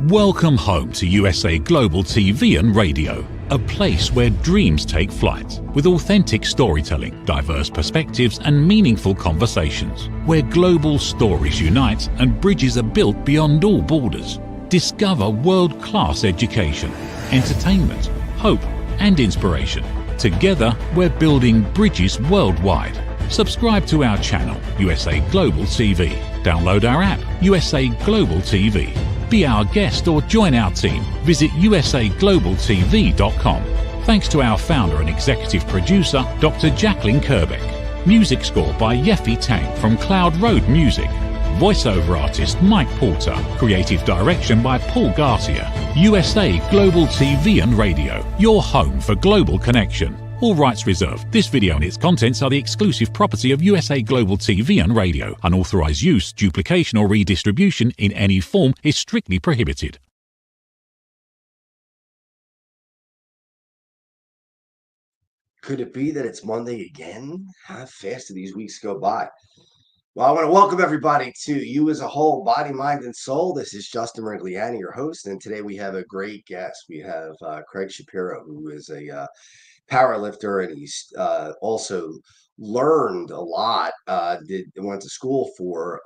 Welcome home to USA Global TV and Radio, a place where dreams take flight, with authentic storytelling, diverse perspectives and meaningful conversations, where global stories unite and bridges are built beyond all borders. Discover world-class education, entertainment, hope and inspiration. Together, we're building bridges worldwide. Subscribe to our channel, USA Global TV. Download our app, USA Global TV. Be our guest or join our team. Visit usaglobaltv.com. Thanks to our founder and executive producer, Dr. Jacqueline Kerbeck. Music score by Yeffy Tang from Cloud Road Music. Voiceover artist Mike Porter. Creative direction by Paul Garcia. USA Global TV and Radio, your home for global connection. All rights reserved. This video and its contents are the exclusive property of USA Global TV and Radio. Unauthorized use, duplication or redistribution in any form is strictly prohibited. Could it be that it's Monday again? How fast do these weeks go by? Well, I want to welcome everybody to You as a Whole, Body, Mind, and Soul. This is Justin MIRIGLIANI, your host, and today we have a great guest. We have Craig Shapiro, who is a powerlifter, and he's also learned a lot. Went to school for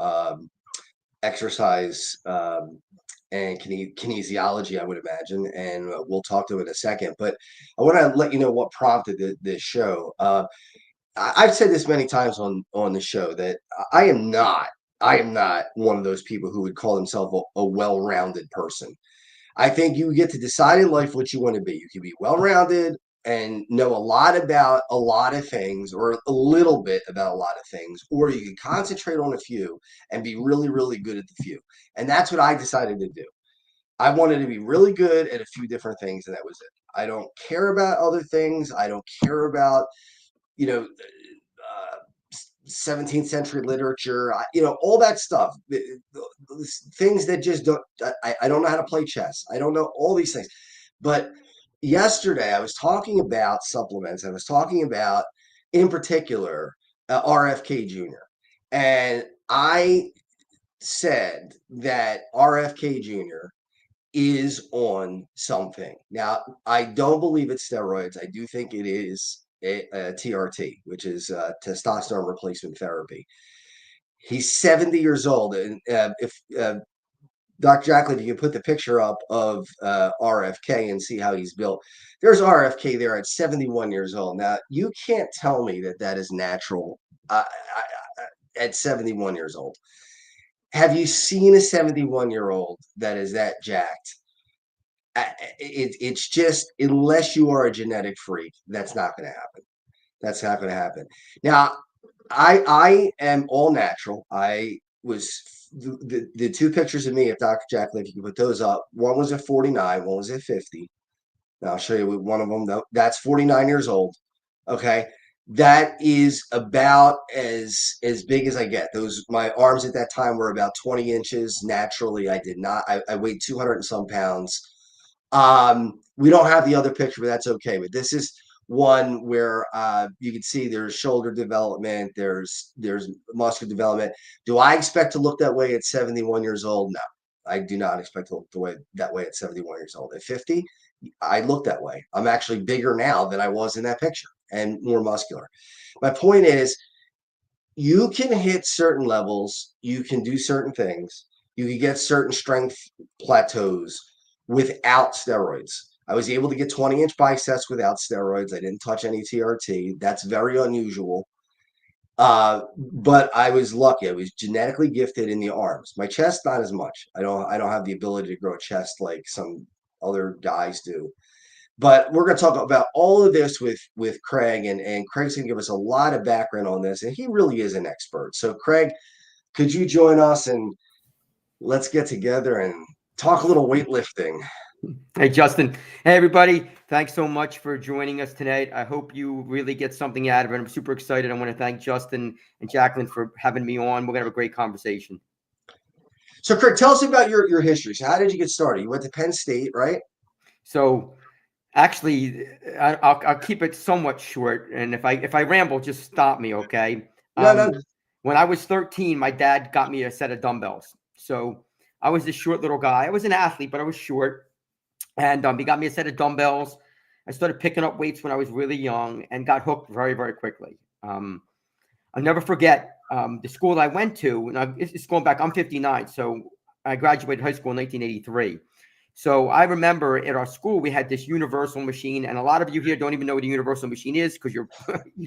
exercise and kinesiology, I would imagine, and we'll talk to him in a second. But I want to let you know what prompted this show. I've said this many times on the show that I am not one of those people who would call themselves a well-rounded person. I think you get to decide in life what you want to be. You can be well-rounded and know a lot about a lot of things, or a little bit about a lot of things, or you can concentrate on a few and be really, really good at the few. And that's what I decided to do. I wanted to be really good at a few different things, and that was it. I don't care about other things. I don't care about, 17th century literature, all that stuff, things that just don't, I don't know how to play chess. I don't know all these things. But yesterday I was talking about supplements. I was talking about, in particular, RFK Jr. And I said that RFK Jr. is on something. Now, I don't believe it's steroids. I do think it is a TRT, which is testosterone replacement therapy. He's 70 years old, and if Dr. Jacqueline, you can put the picture up of RFK and see how he's built. There's RFK there at 71 years old. Now, you can't tell me that that is natural at 71 years old. Have you seen a 71-year-old that is that jacked? It's just, unless you are a genetic freak, that's not going to happen. That's not going to happen. Now, I am all natural. I was the two pictures of me, if Dr. Jacqueline, if you can put those up, one was at 49, one was at 50. Now I'll show you one of them. That's 49 years old. Okay. That is about as big as I get. My arms at that time were about 20 inches. Naturally, I did not. I weighed 200 and some pounds. We don't have the other picture, but that's okay. But this is one where you can see there's shoulder development, there's muscular development. Do I expect to look that way at 71 years old? No, I do not expect to look that way at 71 years old. At 50, I look that way. I'm actually bigger now than I was in that picture, and more muscular. My point is, you can hit certain levels, you can do certain things, you can get certain strength plateaus without steroids. I was able to get 20-inch biceps without steroids. I didn't touch any TRT. That's very unusual. But I was lucky. I was genetically gifted in the arms. My chest, not as much. I don't have the ability to grow a chest like some other guys do. But we're going to talk about all of this with Craig, and Craig's going to give us a lot of background on this, and he really is an expert. So, Craig, could you join us, and let's get together and talk a little weightlifting? Hey, Justin. Hey, everybody. Thanks so much for joining us tonight. I hope you really get something out of it. I'm super excited. I want to thank Justin and Jacqueline for having me on. We're going to have a great conversation. So, Craig, tell us about your history. So how did you get started? You went to Penn State, right? So actually, I'll keep it somewhat short. And if I ramble, just stop me, okay? No. When I was 13, my dad got me a set of dumbbells. So I was this short little guy. I was an athlete, but I was short. And he got me a set of dumbbells. I started picking up weights when I was really young and got hooked very, very quickly. I'll never forget the school I went to. And it's going back. I'm 59, so I graduated high school in 1983. So I remember at our school, we had this universal machine, and a lot of you here don't even know what a universal machine is because you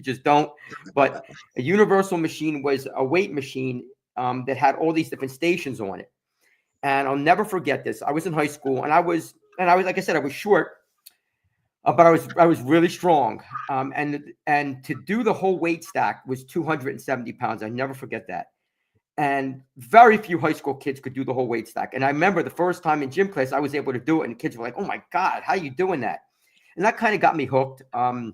just don't. But a universal machine was a weight machine that had all these different stations on it. And I'll never forget this. I was in high school, and I was, like I said, I was short, but I was really strong. And to do the whole weight stack was 270 pounds. I never forget that. And very few high school kids could do the whole weight stack. And I remember the first time in gym class, I was able to do it. And kids were like, oh my God, how are you doing that? And that kind of got me hooked. I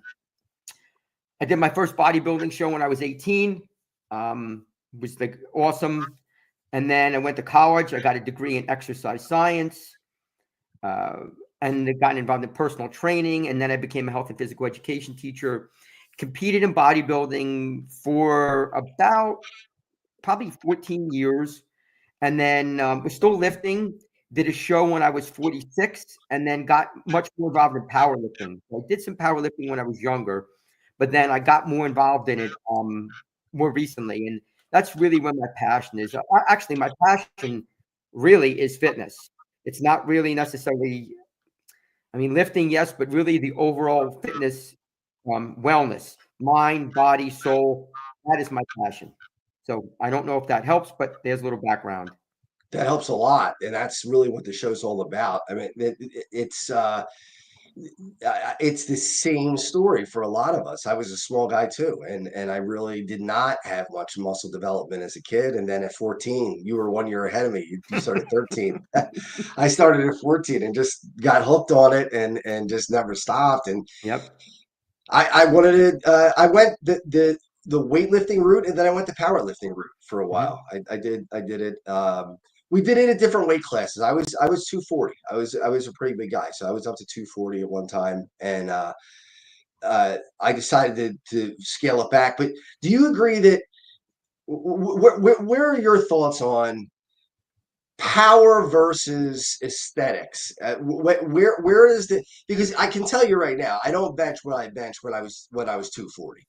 did my first bodybuilding show when I was 18. It was like awesome. And then I went to college. I got a degree in exercise science. And I got involved in personal training. And then I became a health and physical education teacher. Competed in bodybuilding for about probably 14 years. And then was still lifting, did a show when I was 46, and then got much more involved in powerlifting. So I did some powerlifting when I was younger, but then I got more involved in it more recently. And that's really where my passion is. Actually, my passion really is fitness. It's not really necessarily, I mean, lifting, yes, but really the overall fitness, wellness, mind, body, soul, that is my passion. So I don't know if that helps, but there's a little background. That helps a lot, and that's really what the show's all about. I mean, it's the same story for a lot of us. I was a small guy too, and I really did not have much muscle development as a kid. And then at 14, you were 1 year ahead of me. You started 13. I started at 14 and just got hooked on it, and just never stopped. And Yep. I wanted to. I went the weightlifting route, and then I went the powerlifting route for a while. I did it. We did it at different weight classes. I was 240. I was a pretty big guy, so I was up to 240 at one time, and I decided to scale it back. But do you agree that where are your thoughts on power versus aesthetics? Where is the, because I can tell you right now, I don't bench what I benched when I was 240.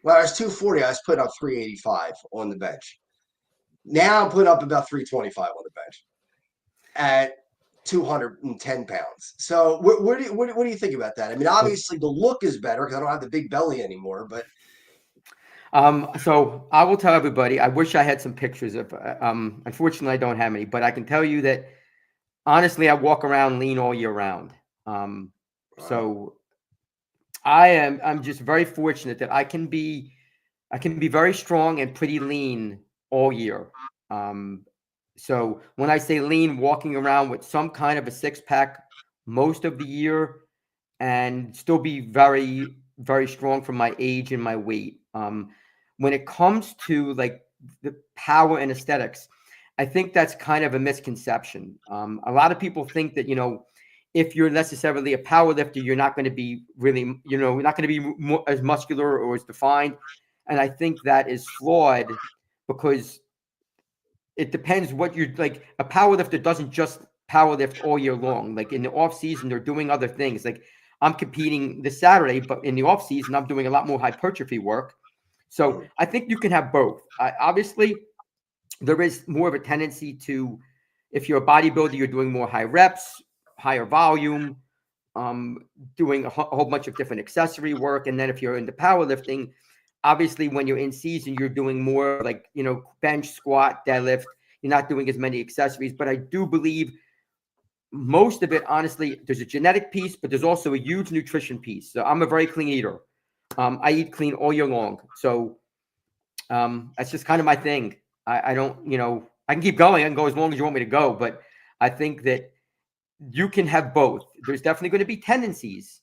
When I was 240, I was putting up 385 on the bench. Now I'm putting up about 325 on the bench at 210 pounds. So what do you think about that? I mean, obviously the look is better because I don't have the big belly anymore, but so I will tell everybody, I wish I had some pictures of, unfortunately I don't have any, but I can tell you that honestly, I walk around lean all year round. So I'm just very fortunate that I can be very strong and pretty lean all year. So when I say lean, walking around with some kind of a six-pack most of the year and still be very, very strong for my age and my weight. When it comes to like the power and aesthetics, I think that's kind of a misconception. A lot of people think that, if you're necessarily a power lifter, you're not going to be really, you're not going to be as muscular or as defined. And I think that is flawed because it depends what you're like. A power lifter doesn't just power lift all year long. Like in the off season, they're doing other things. Like I'm competing this Saturday, but in the off season, I'm doing a lot more hypertrophy work. So I think you can have both. Obviously, there is more of a tendency to, if you're a bodybuilder, you're doing more high reps, higher volume, doing a whole bunch of different accessory work. And then if you're into powerlifting, obviously when you're in season, you're doing more like, bench, squat, deadlift. You're not doing as many accessories. But I do believe most of it, honestly, there's a genetic piece, but there's also a huge nutrition piece. So I'm a very clean eater. I eat clean all year long. So that's just kind of my thing. I don't, I can keep going. I can go as long as you want me to go. But I think that you can have both. There's definitely going to be tendencies.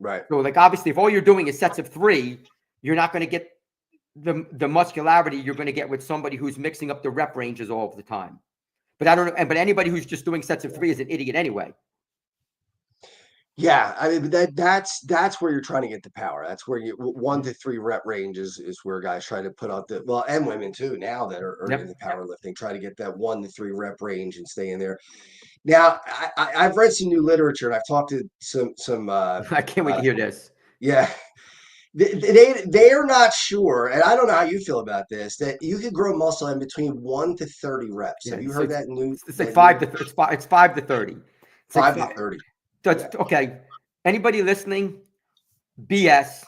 Right. So like, obviously, if all you're doing is sets of 3, you're not going to get the muscularity you're going to get with somebody who's mixing up the rep ranges all of the time. But I don't know. But anybody who's just doing sets of 3 is an idiot anyway. Yeah, I mean that's where you're trying to get the power. That's where you 1 to 3 rep range is where guys try to put out the and women too now that are Yep. into powerlifting, try to get that 1 to 3 rep range and stay in there. Now I've read some new literature and I've talked to some I can't wait to hear this. yeah. They are not sure, and I don't know how you feel about this, that you could grow muscle in between 1 to 30 reps. Yeah, Have you so heard that new? it's like That five new to it's 5 to 30. It's like 5 to 30. That's Yeah. okay. Anybody listening? BS.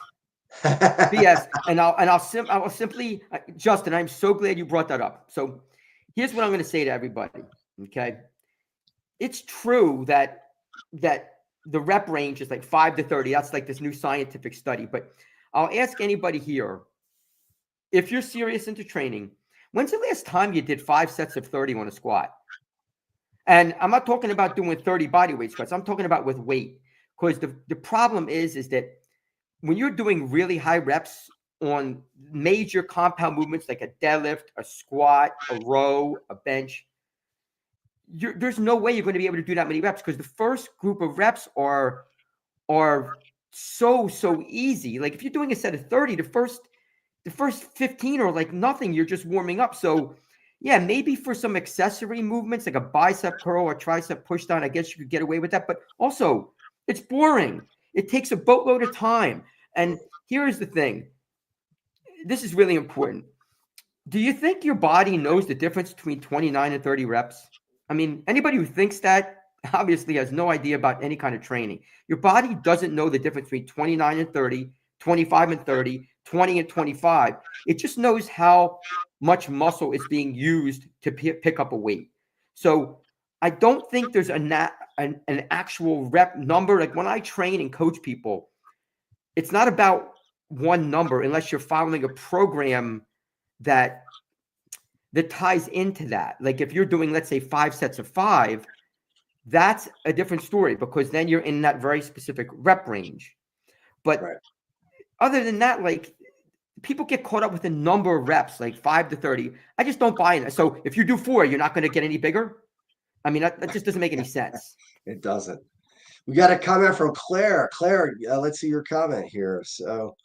BS. And I will simply, Justin, I'm so glad you brought that up. So here's what I'm going to say to everybody. Okay. It's true that the rep range is like 5 to 30. That's like this new scientific study. But I'll ask anybody here, if you're serious into training, when's the last time you did 5 sets of 30 on a squat? And I'm not talking about doing 30 body weight squats. I'm talking about with weight. Because the problem is that when you're doing really high reps on major compound movements like a deadlift, a squat, a row, a bench, there's no way you're going to be able to do that many reps because the first group of reps are so easy. Like if you're doing a set of 30, the first 15 are like nothing. You're just warming up. So yeah, maybe for some accessory movements like a bicep curl or tricep push down, I guess you could get away with that. But also, it's boring. It takes a boatload of time. And here's the thing. This is really important. Do you think your body knows the difference between 29 and 30 reps? I mean, anybody who thinks that obviously has no idea about any kind of training. Your body doesn't know the difference between 29 and 30, 25 and 30, 20 and 25. It just knows how much muscle is being used to pick up a weight. So I don't think there's an actual rep number. Like when I train and coach people, it's not about one number unless you're following a program that ties into that. Like if you're doing, let's say 5 sets of 5, that's a different story because then you're in that very specific rep range. But other than that, like people get caught up with the number of reps, like 5 to 30. I just don't buy it. So if you do 4, you're not going to get any bigger. I mean, that just doesn't make any sense. It doesn't. We got a comment from Claire. Claire, let's see your comment here. So,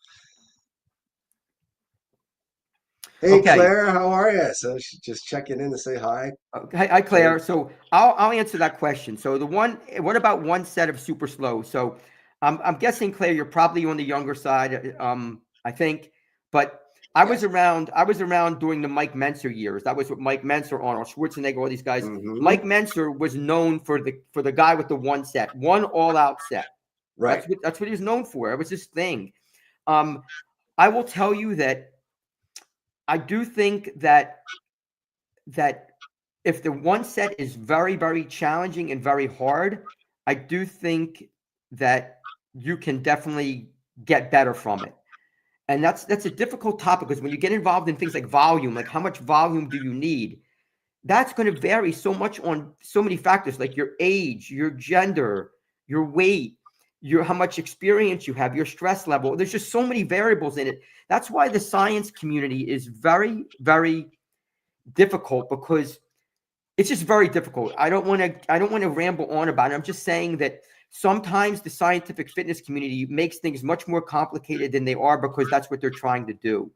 hey, okay. Claire, how are you? So she's just checking in to say hi. Hi, Claire. So I'll answer that question. So what about one set of super slow? So I'm guessing, Claire, you're probably on the younger side, I think. But I was around during the Mike Menser years. That was what Mike Menser, Arnold Schwarzenegger, all these guys. Mm-hmm. Mike Menser was known for the guy with the one all-out set. Right. That's what he was known for. It was his thing. I will tell you that I do think that if the one set is very, very challenging and very hard, I do think that you can definitely get better from it. And that's a difficult topic because when you get involved in things like volume, like how much volume do you need, that's going to vary so much on so many factors, like your age, your gender, your weight, how much experience you have, your stress level. There's just so many variables in it. That's why the science community is very, very difficult because it's just very difficult. I don't want to ramble on about it. I'm just saying that sometimes the scientific fitness community makes things much more complicated than they are because that's what they're trying to do.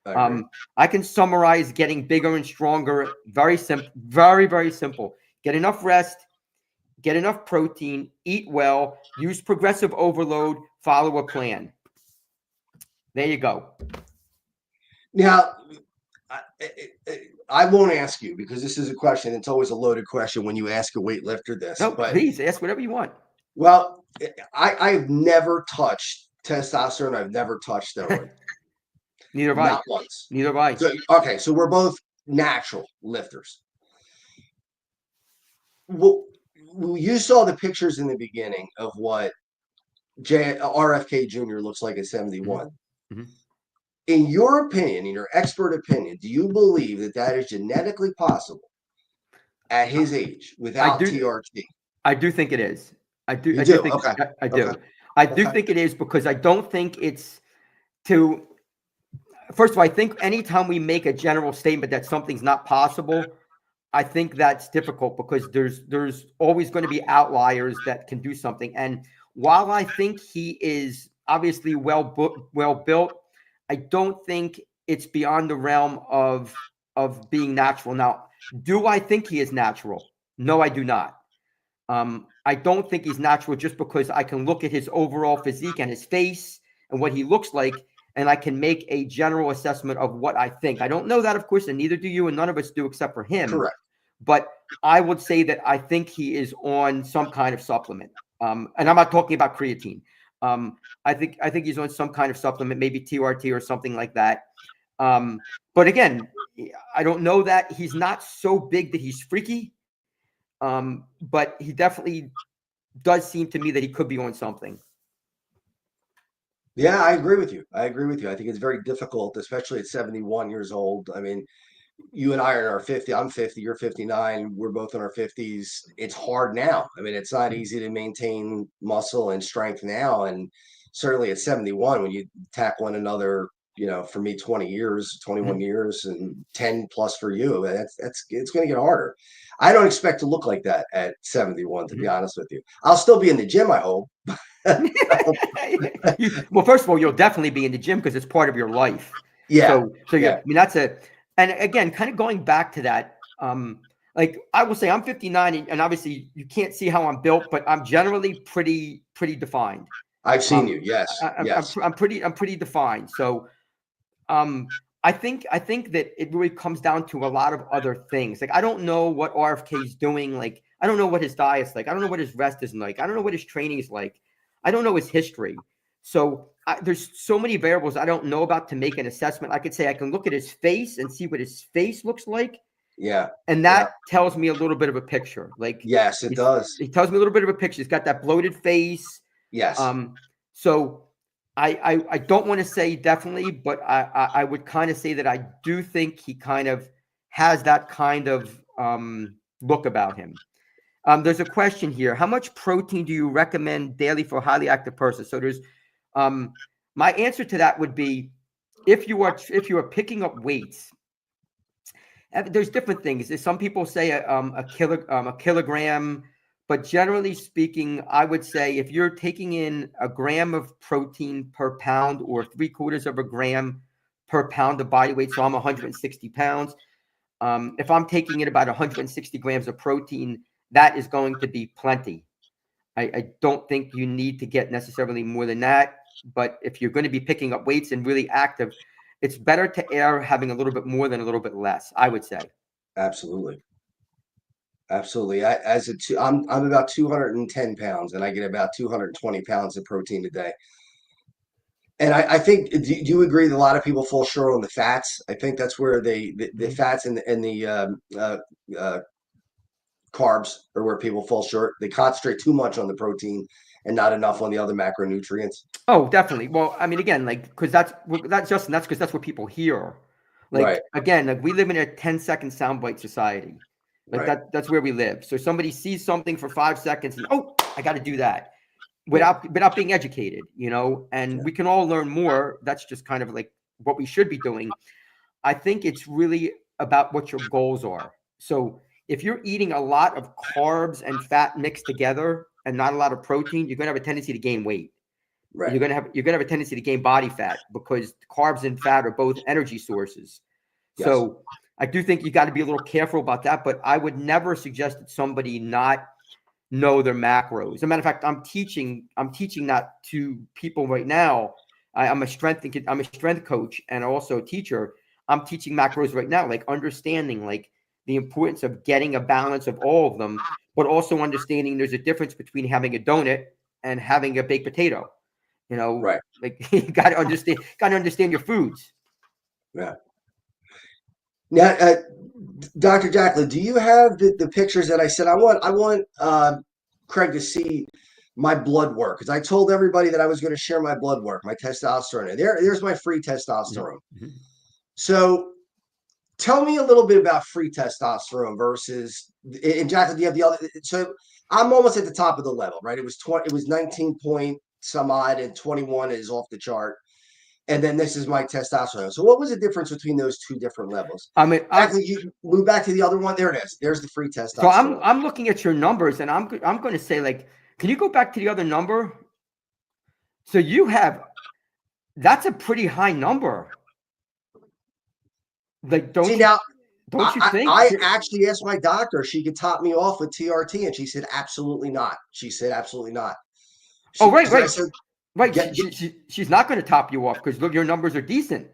I can summarize getting bigger and stronger. Very simple, very, very simple. Get enough rest, get enough protein, eat well, use progressive overload, follow a plan. There you go. Now, I won't ask you because this is a question. It's always a loaded question when you ask a weightlifter this. No, please ask whatever you want. Well, I've never touched testosterone. I've never touched steroid. Neither have I. Not once. Neither have I. So, okay, so we're both natural lifters. Well, you saw the pictures in the beginning of what RFK Jr. looks like at 71. Mm-hmm. In your opinion, in your expert opinion, do you believe that is genetically possible at his age without TRT? I do think it is. I do. You I do. Think, okay. I do. Okay. I do think it is because I don't think it's to. First of all, I think anytime we make a general statement that something's not possible, I think that's difficult because there's always going to be outliers that can do something. And while I think he is obviously well built, I don't think it's beyond the realm of being natural. Now, do I think he is natural? No, I do not. I don't think he's natural just because I can look at his overall physique and his face and what he looks like, and I can make a general assessment of what I think. I don't know that, of course, and neither do you, and none of us do except for him. Correct. But I would say that I think he is on some kind of supplement. And I'm not talking about creatine. I think he's on some kind of supplement, maybe TRT or something like that. But again, I don't know that. He's not so big that he's freaky. But he definitely does seem to me that he could be on something. Yeah, I agree with you. I think it's very difficult, especially at 71 years old. I mean, you and I are in our 50. I'm 50. You're 59. We're both in our 50s. It's hard now. I mean, it's not easy to maintain muscle and strength now. And certainly at 71, when you tack one another, for me, 20 years, 21 years, and 10 plus for you, it's going to get harder. I don't expect to look like that at 71, to be honest with you. I'll still be in the gym, I hope. Well, first of all, you'll definitely be in the gym because it's part of your life. Yeah. So yeah. I mean, and again, kind of going back to that, like I will say I'm 59 and obviously you can't see how I'm built, but I'm generally pretty defined. I've seen you. Yes. I'm pretty defined. So, I think that it really comes down to a lot of other things. Like, I don't know what RFK is doing. Like, I don't know what his diet's like. I don't know what his rest is like. I don't know what his training is like. I don't know his history. So there's so many variables I don't know about to make an assessment. I could say I can look at his face and see what his face looks like. Yeah. And that tells me a little bit of a picture. Like, yes, it does. It tells me a little bit of a picture. He's got that bloated face. Yes. So I don't want to say definitely, but I would kind of say that I do think he kind of has that kind of look about him. There's a question here. How much protein do you recommend daily for a highly active person? So there's my answer to that would be if you are picking up weights, there's different things. Some people say a kilogram, but generally speaking, I would say if you're taking in a gram of protein per pound or 3/4 of a gram per pound of body weight, so I'm 160 pounds. If I'm taking in about 160 grams of protein, that is going to be plenty. I don't think you need to get necessarily more than that. But if you're going to be picking up weights and really active, it's better to err having a little bit more than a little bit less, I would say. Absolutely. I'm about 210 pounds and I get about 220 pounds of protein a day. And I think, do you agree that a lot of people fall short on the fats? I think that's where the fats and the carbs are where people fall short. They concentrate too much on the protein and not enough on the other macronutrients. Oh, definitely. Well, I mean, again, like, because that's because that's what people hear. Like, right. Again, like we live in a 10-second soundbite society. Like that's where we live. So somebody sees something for 5 seconds and, oh, I got to do that without being educated, and we can all learn more. That's just kind of like what we should be doing. I think it's really about what your goals are. So if you're eating a lot of carbs and fat mixed together and not a lot of protein, you're going to have a tendency to gain weight. Right. You're going to have a tendency to gain body fat because carbs and fat are both energy sources. Yes. So I do think you got to be a little careful about that, but I would never suggest that somebody not know their macros. As a matter of fact, I'm teaching that to people right now. I'm a strength coach and also a teacher. I'm teaching macros right now, like understanding like the importance of getting a balance of all of them, but also understanding there's a difference between having a donut and having a baked potato. Right. Like you got to understand your foods. Yeah. Now, Dr. Jacqueline, do you have the pictures that I said I want Craig to see my blood work? Because I told everybody that I was going to share my blood work, my testosterone. And there's my free testosterone. Mm-hmm. So tell me a little bit about free testosterone versus, and Jacqueline, do you have the other? So I'm almost at the top of the level, right? It was 19 point some odd and 21 is off the chart. And then this is my testosterone. So what was the difference between those two different levels? I mean, you move back to the other one. There it is. There's the free testosterone. So I'm looking at your numbers and I'm going to say, like, can you go back to the other number? So that's a pretty high number. Like, don't you think? I actually asked my doctor if she could top me off with TRT, and she said absolutely not. She said absolutely not. Right. Said, she's not going to top you off because look, your numbers are decent.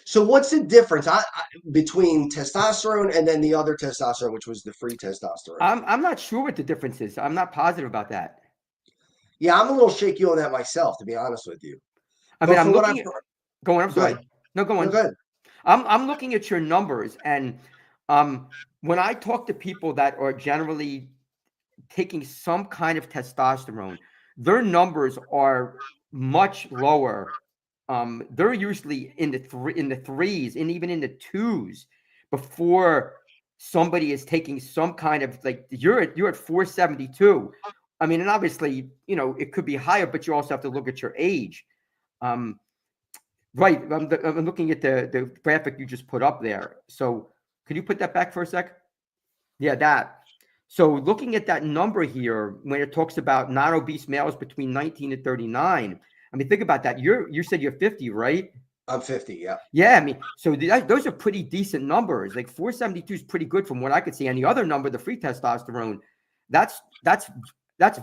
So what's the difference between testosterone and then the other testosterone, which was the free testosterone? I'm not sure what the difference is. I'm not positive about that. Yeah, I'm a little shaky on that myself, to be honest with you. I mean, I'm looking at, go on. I'm sorry. No, go on. No, go ahead. I'm looking at your numbers, and when I talk to people that are generally taking some kind of testosterone, their numbers are much lower. They're usually in the threes and even in the twos before somebody is taking some kind of, like, you're at 472. I mean, and obviously, it could be higher, but you also have to look at your age. Right. I'm looking at the graphic you just put up there. So could you put that back for a sec? Yeah, that. So looking at that number here, when it talks about non-obese males between 19 and 39, I mean, think about that. You said you're 50, right? I'm 50, yeah. Yeah, I mean, so those are pretty decent numbers. Like 472 is pretty good from what I could see. And the other number, the free testosterone, that's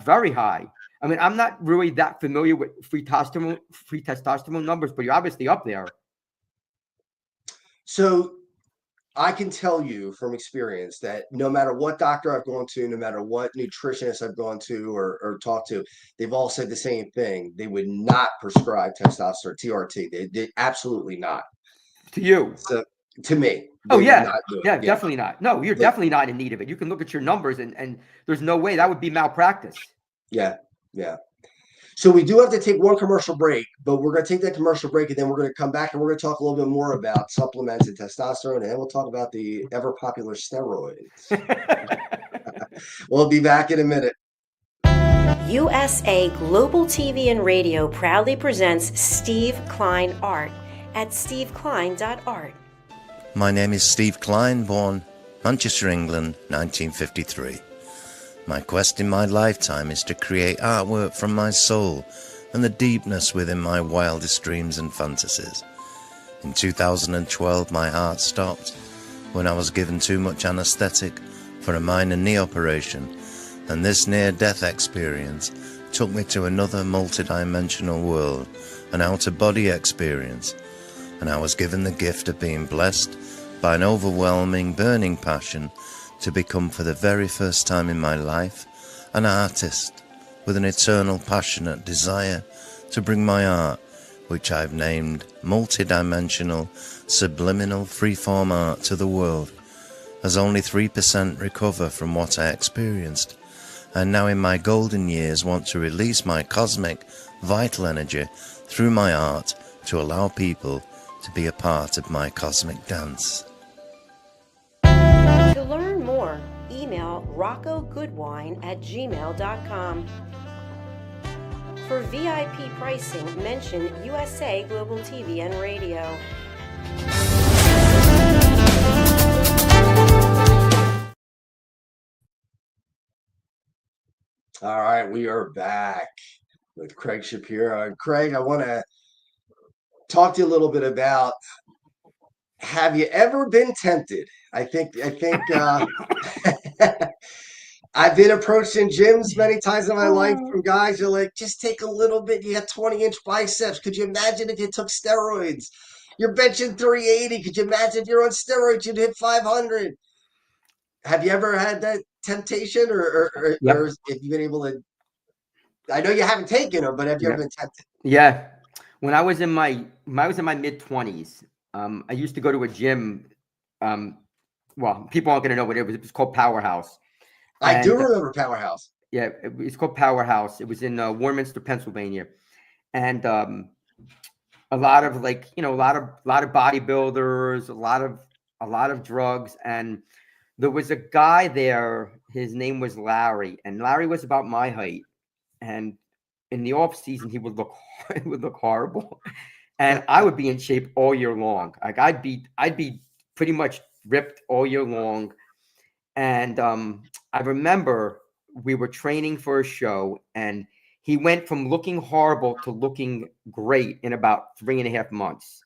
very high. I mean, I'm not really that familiar with free testosterone numbers, but you're obviously up there. So I can tell you from experience that no matter what doctor I've gone to, no matter what nutritionist I've gone to or talked to, they've all said the same thing. They would not prescribe testosterone, TRT. They absolutely not. To you? So, to me. Oh, yeah. Yeah, definitely not. No, you're definitely not in need of it. You can look at your numbers and there's no way that would be malpractice. Yeah. So we do have to take one commercial break, but we're going to take that commercial break and then we're going to come back and we're going to talk a little bit more about supplements and testosterone, and then we'll talk about the ever popular steroids. We'll be back in a minute. USA Global TV and Radio proudly presents Steve Klein Art at steveklein.art. My name is Steve Klein, born Manchester, England, 1953. My quest in my lifetime is to create artwork from my soul and the deepness within my wildest dreams and fantasies. In 2012, my heart stopped when I was given too much anesthetic for a minor knee operation, and this near-death experience took me to another multidimensional world, an out-of-body experience, and I was given the gift of being blessed by an overwhelming, burning passion to become, for the very first time in my life, an artist with an eternal, passionate desire to bring my art, which I've named multidimensional, subliminal, freeform art, to the world. As only 3% recover from what I experienced, and now in my golden years want to release my cosmic, vital energy through my art to allow people to be a part of my cosmic dance. To learn more, email roccogoodwine@gmail.com. For VIP pricing, mention USA Global TV and Radio. All right, we are back with Craig Shapiro. And Craig, I want to talk to you a little bit about, have you ever been tempted? I think I've been approached in gyms many times in my life from guys who are like, just take a little bit. You got 20-inch biceps. Could you imagine if you took steroids? You're benching 380. Could you imagine if you're on steroids, you'd hit 500? Have you ever had that temptation, or have you been able to? I know you haven't taken them, but have you ever been tempted? Yeah. When I was in my mid-20s, I used to go to a gym. Well, people aren't going to know what it was. It was called Powerhouse. I do remember Powerhouse. Yeah, it's called Powerhouse. It was in Warminster, Pennsylvania, and a lot of a lot of bodybuilders, a lot of drugs, and there was a guy there. His name was Larry, and Larry was about my height, and in the off season he would look horrible, and I would be in shape all year long. Like I'd be pretty much ripped all year long. And I remember we were training for a show, and he went from looking horrible to looking great in about 3.5 months.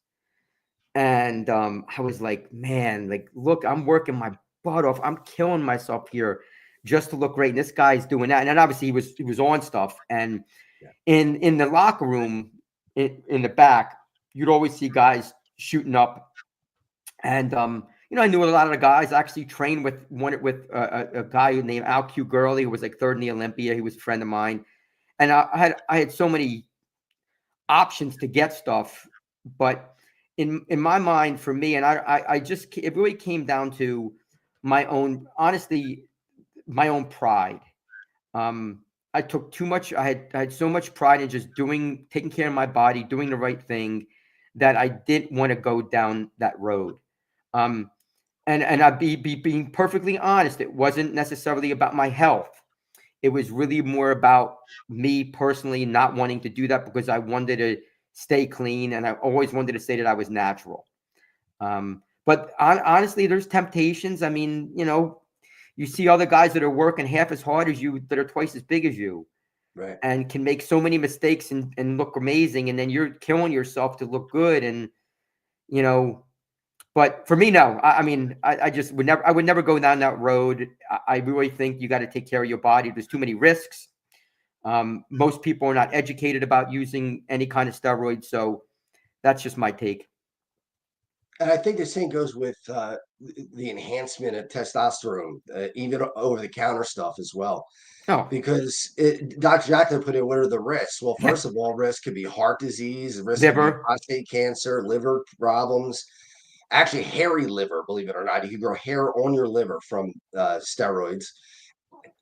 And I was like, man, like, look, I'm working my butt off. I'm killing myself here just to look great. And this guy's doing that. And then obviously he was on stuff. And in the locker room in the back, you'd always see guys shooting up. And I knew a lot of the guys. I actually trained with a guy named Al Q Gurley, who was like third in the Olympia. He was a friend of mine. And I had so many options to get stuff, but in my mind, for me, and it really came down to my own pride. I took too much. I had so much pride in just taking care of my body, doing the right thing, that I didn't want to go down that road. And I'd being perfectly honest, it wasn't necessarily about my health. It was really more about me personally not wanting to do that, because I wanted to stay clean, and I always wanted to say that I was natural. But honestly, there's temptations. I mean, you see other guys that are working half as hard as you, that are twice as big as you, right, and can make so many mistakes and look amazing, and then you're killing yourself to look good. And but for me, no. I mean, I just would never. I would never go down that road. I really think you got to take care of your body. There's too many risks. Most people are not educated about using any kind of steroids, so that's just my take. And I think the same goes with the enhancement of testosterone, even over-the-counter stuff as well. Oh, Because Dr. Jackler put in, what are the risks? Well, first of all, risk could be heart disease, risk could be prostate cancer, liver problems, actually hairy liver, believe it or not. You can grow hair on your liver from steroids.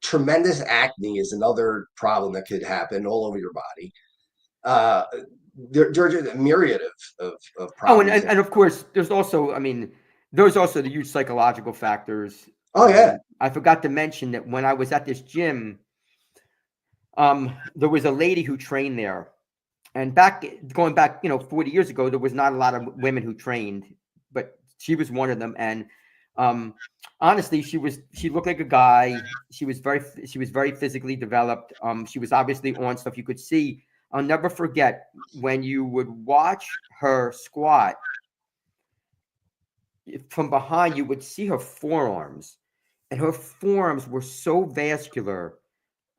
Tremendous acne is another problem that could happen all over your body. There's a myriad of problems. Oh, and of course, there's also the huge psychological factors. Oh, yeah. I forgot to mention that when I was at this gym, there was a lady who trained there. And going back, 40 years ago, there was not a lot of women who trained, but she was one of them. And honestly, she looked like a guy. She was very physically developed. She was obviously on stuff. You could see. I'll never forget when you would watch her squat from behind, you would see her forearms, and her forearms were so vascular.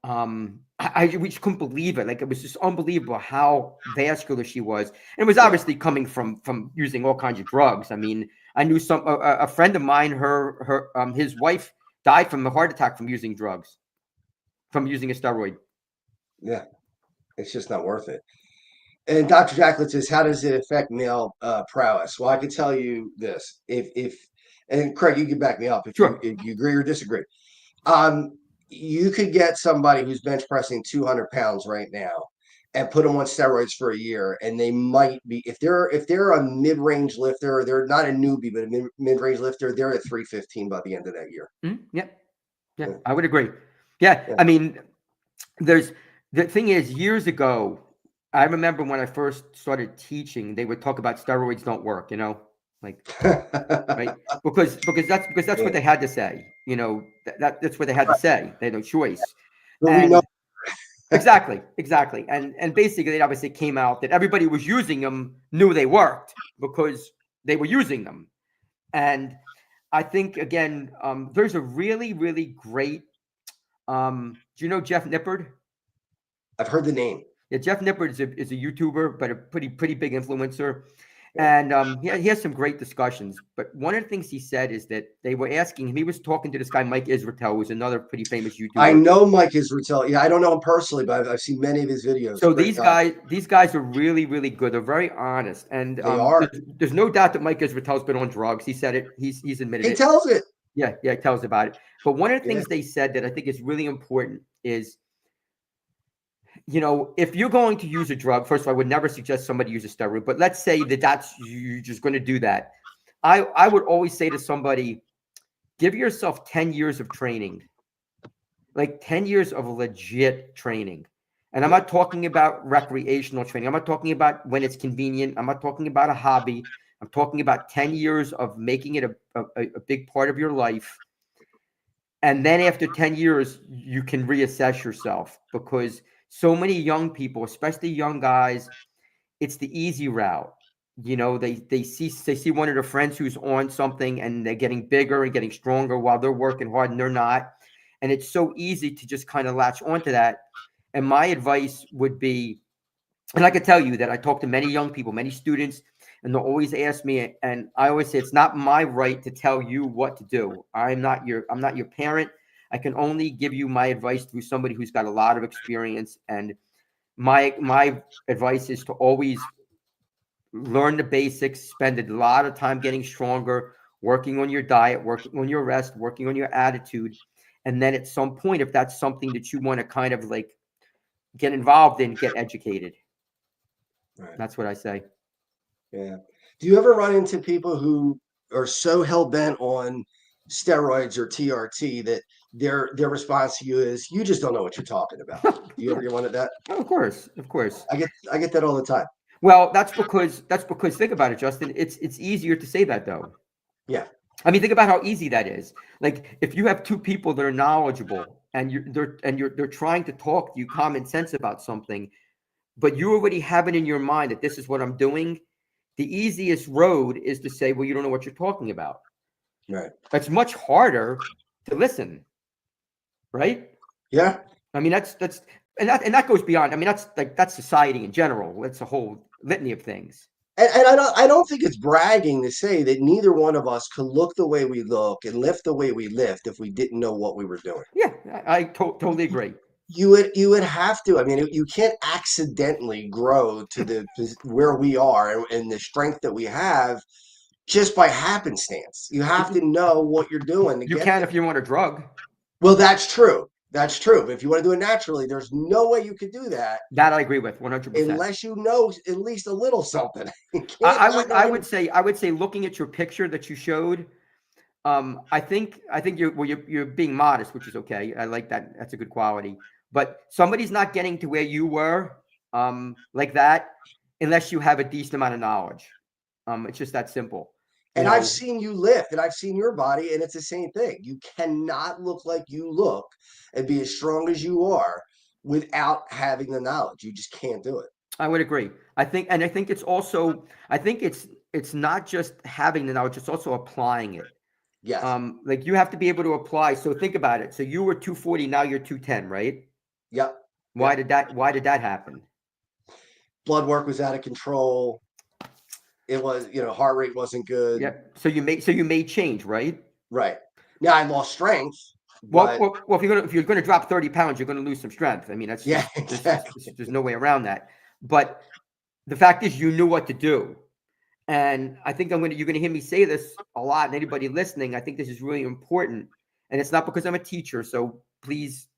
We just couldn't believe it. Like, it was just unbelievable how vascular she was. And it was obviously coming from using all kinds of drugs. I mean, I knew a friend of mine, his wife died from a heart attack from using drugs, from using a steroid. Yeah. It's just not worth it. And Dr. Jacklet says, how does it affect male prowess? Well, I can tell you this. And Craig, you can back me up if you agree or disagree. You could get somebody who's bench pressing 200 pounds right now and put them on steroids for a year, and they might be, if they're a mid-range lifter, they're not a newbie, but a mid-range lifter, they're at 315 by the end of that year. Yeah, I would agree. Yeah. I mean, the thing is, years ago, I remember when I first started teaching, they would talk about steroids don't work, like, right? Because that's what they had to say, that's what they had to say. They had no choice. And exactly. And basically, it obviously came out that everybody was using them, knew they worked because they were using them. And I think, again, there's a really, really great, do you know Jeff Nippard? I've heard the name. Yeah, Jeff Nippard is a YouTuber, but a pretty big influencer. And he has some great discussions. But one of the things he said is that they were asking him, he was talking to this guy, Mike Israetel, who's another pretty famous YouTuber. I know Mike Israetel. Yeah, I don't know him personally, but I've seen many of his videos. So these guys are really, really good. They're very honest. And they are. There's no doubt that Mike Israetel's been on drugs. He said it. He's admitted it. He tells it. Yeah, he tells about it. But one of the things they said that I think is really important is, if you're going to use a drug, first of all, I would never suggest somebody use a steroid, but let's say that you're just going to do that. I would always say to somebody, give yourself 10 years of training, like 10 years of legit training. And I'm not talking about recreational training. I'm not talking about when it's convenient. I'm not talking about a hobby. I'm talking about 10 years of making it a big part of your life. And then after 10 years, you can reassess yourself, because so many young people, especially young guys, it's the easy route. You know, they see one of their friends who's on something and they're getting bigger and getting stronger while they're working hard and they're not. And it's so easy to just kind of latch onto that. And my advice would be, and I can tell you that I talk to many young people, many students, and they'll always ask me, and I always say, it's not my right to tell you what to do. I'm not your parent. I can only give you my advice through somebody who's got a lot of experience. And my advice is to always learn the basics, spend a lot of time getting stronger, working on your diet, working on your rest, working on your attitude. And then at some point, if that's something that you want to kind of like get involved in, get educated. Right. That's what I say. Yeah. Do you ever run into people who are so hell-bent on steroids or TRT that their response to you is, you just don't know what you're talking about? Do you ever get one of that? Oh, of course. I get that all the time. Well, that's because think about it, Justin. It's easier to say that though. Yeah. I mean, think about how easy that is. Like if you have two people that are knowledgeable and they're trying to talk to you common sense about something, but you already have it in your mind that this is what I'm doing. The easiest road is to say, well, you don't know what you're talking about. Right. It's much harder to listen. Right? Yeah. I mean, that's and that goes beyond. I mean, that's society in general. It's a whole litany of things. And I don't think it's bragging to say that neither one of us could look the way we look and lift the way we lift if we didn't know what we were doing. Yeah, I totally agree. You would have to. I mean, you can't accidentally grow to the where we are and the strength that we have just by happenstance. You have to know what you're doing to You get can there. if you want a drug. Well, that's true. That's true. But if you want to do it naturally, there's no way you could do that. That I agree with 100%. Unless you know at least a little something. I would say looking at your picture that you showed, I think you're being modest, which is okay. I like that. That's a good quality. But somebody's not getting to where you were, like that, unless you have a decent amount of knowledge. It's just that simple. And I've seen you lift and I've seen your body, and it's the same thing. You cannot look like you look and be as strong as you are without having the knowledge. You just can't do it. I would agree. I think it's also, it's not just having the knowledge, it's also applying it. Yes. Like you have to be able to apply. So think about it. So you were 240, now you're 210, right? Yep. Why did that happen? Blood work was out of control. It was, heart rate wasn't good. Yep. So you made change, right? Right. Now I lost strength. Well, if you're gonna drop 30 pounds, you're gonna lose some strength. I mean, that's exactly. There's no way around that. But the fact is, you knew what to do, and I think you're gonna hear me say this a lot. And anybody listening, I think this is really important. And it's not because I'm a teacher, so please,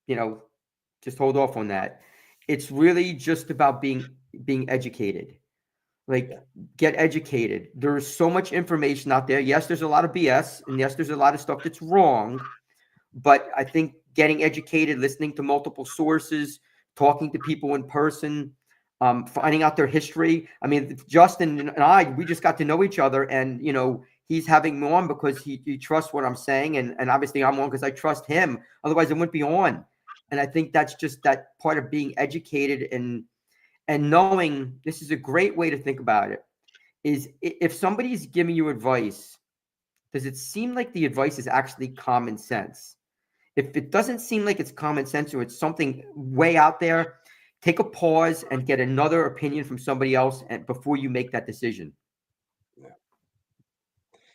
just hold off on that. It's really just about being educated. Like, get educated. There's so much information out there. Yes, there's a lot of BS, and yes, there's a lot of stuff that's wrong. But I think getting educated, listening to multiple sources, talking to people in person, finding out their history. I mean, Justin and we just got to know each other, and he's having me on because he trusts what I'm saying, and obviously I'm on because I trust him. Otherwise, I wouldn't be on. And I think that's just that part of being educated and knowing. This is a great way to think about it. Is if somebody's giving you advice, does it seem like the advice is actually common sense? If it doesn't seem like it's common sense or it's something way out there, take a pause and get another opinion from somebody else before you make that decision. Yeah.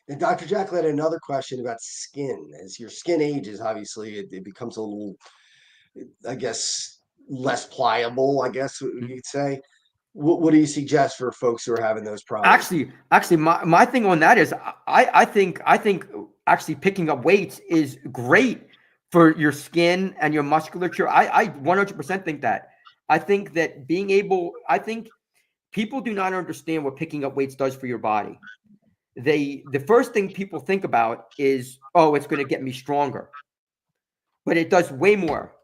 And Dr. Jackal had another question about skin. As your skin ages, obviously, it becomes a little, I guess, less pliable, I guess you'd say. What do you suggest for folks who are having those problems? Actually, my thing on that is I think actually picking up weights is great for your skin and your musculature. I 100% think that. I think that I think people do not understand what picking up weights does for your body. The first thing people think about is, oh, it's going to get me stronger. But it does way more.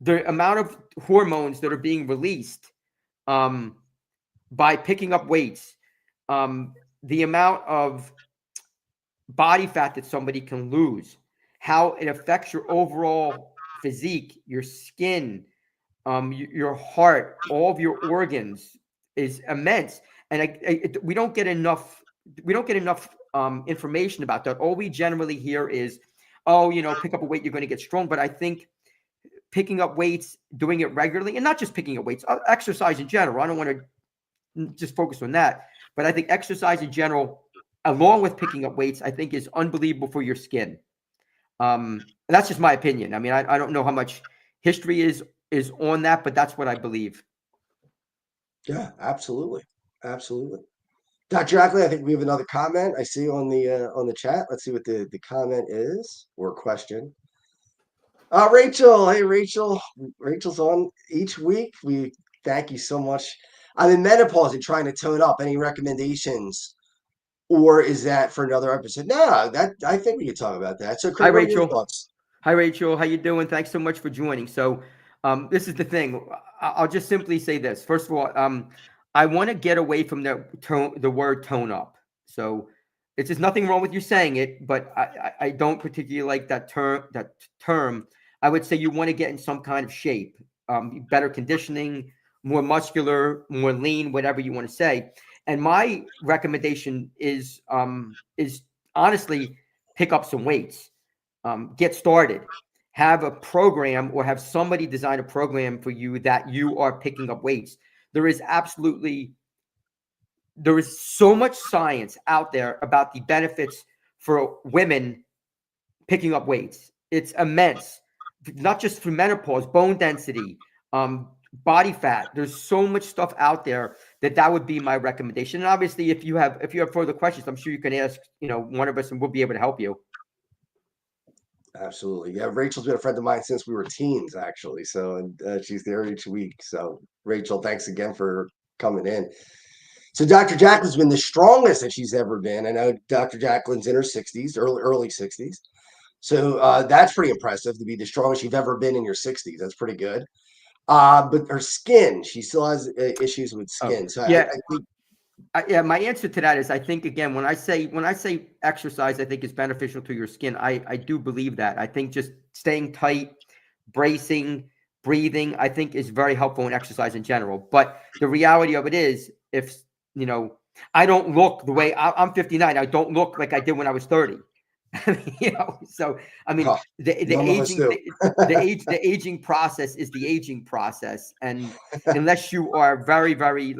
The amount of hormones that are being released by picking up weights, the amount of body fat that somebody can lose, how it affects your overall physique, your skin, your heart, all of your organs is immense. And we don't get enough information about that. All we generally hear is, oh, pick up a weight, you're going to get strong. But I think picking up weights, doing it regularly, and not just picking up weights, exercise in general. I don't want to just focus on that, but I think exercise in general, along with picking up weights, I think is unbelievable for your skin. That's just my opinion. I mean, I don't know how much history is on that, but that's what I believe. Yeah, absolutely. Absolutely. Dr. Ackley, I think we have another comment I see on the chat. Let's see what the comment is or question. Rachel. Hey, Rachel. Rachel's on each week. We thank you so much. I'm in menopause and trying to tone up. Any recommendations? Or is that for another episode? No, I think we could talk about that. So, Hi, Craig, what are your Rachel. thoughts? Hi, Rachel. How you doing? Thanks so much for joining. So this is the thing. I'll just simply say this. First of all, I want to get away from the word tone up. So it's just nothing wrong with you saying it, but I don't particularly like that term. I would say you want to get in some kind of shape, better conditioning, more muscular, more lean, whatever you want to say. And my recommendation is honestly pick up some weights. Get started, have a program or have somebody design a program for you that you are picking up weights. There is so much science out there about the benefits for women picking up weights. It's immense, not just for menopause, bone density, body fat. There's so much stuff out there that would be my recommendation. And obviously, if you have further questions, I'm sure you can ask, one of us, and we'll be able to help you. Absolutely. Yeah, Rachel's been a friend of mine since we were teens, actually. So, and she's there each week. So, Rachel, thanks again for coming in. So, Dr. Jacqueline's been the strongest that she's ever been. I know Dr. Jacqueline's in her 60s, early 60s. So, that's pretty impressive to be the strongest you've ever been in your 60s. That's pretty good. But her skin, she still has issues with skin. So, yeah. I think. Yeah, my answer to that is I think, again, when I say exercise, I think is beneficial to your skin. I do believe that. I think just staying tight, bracing, breathing, I think is very helpful in exercise in general. But the reality of it is, if I don't look the way I'm 59, I don't look like I did when I was 30. So I mean, the aging process is the aging process, and unless you are very, very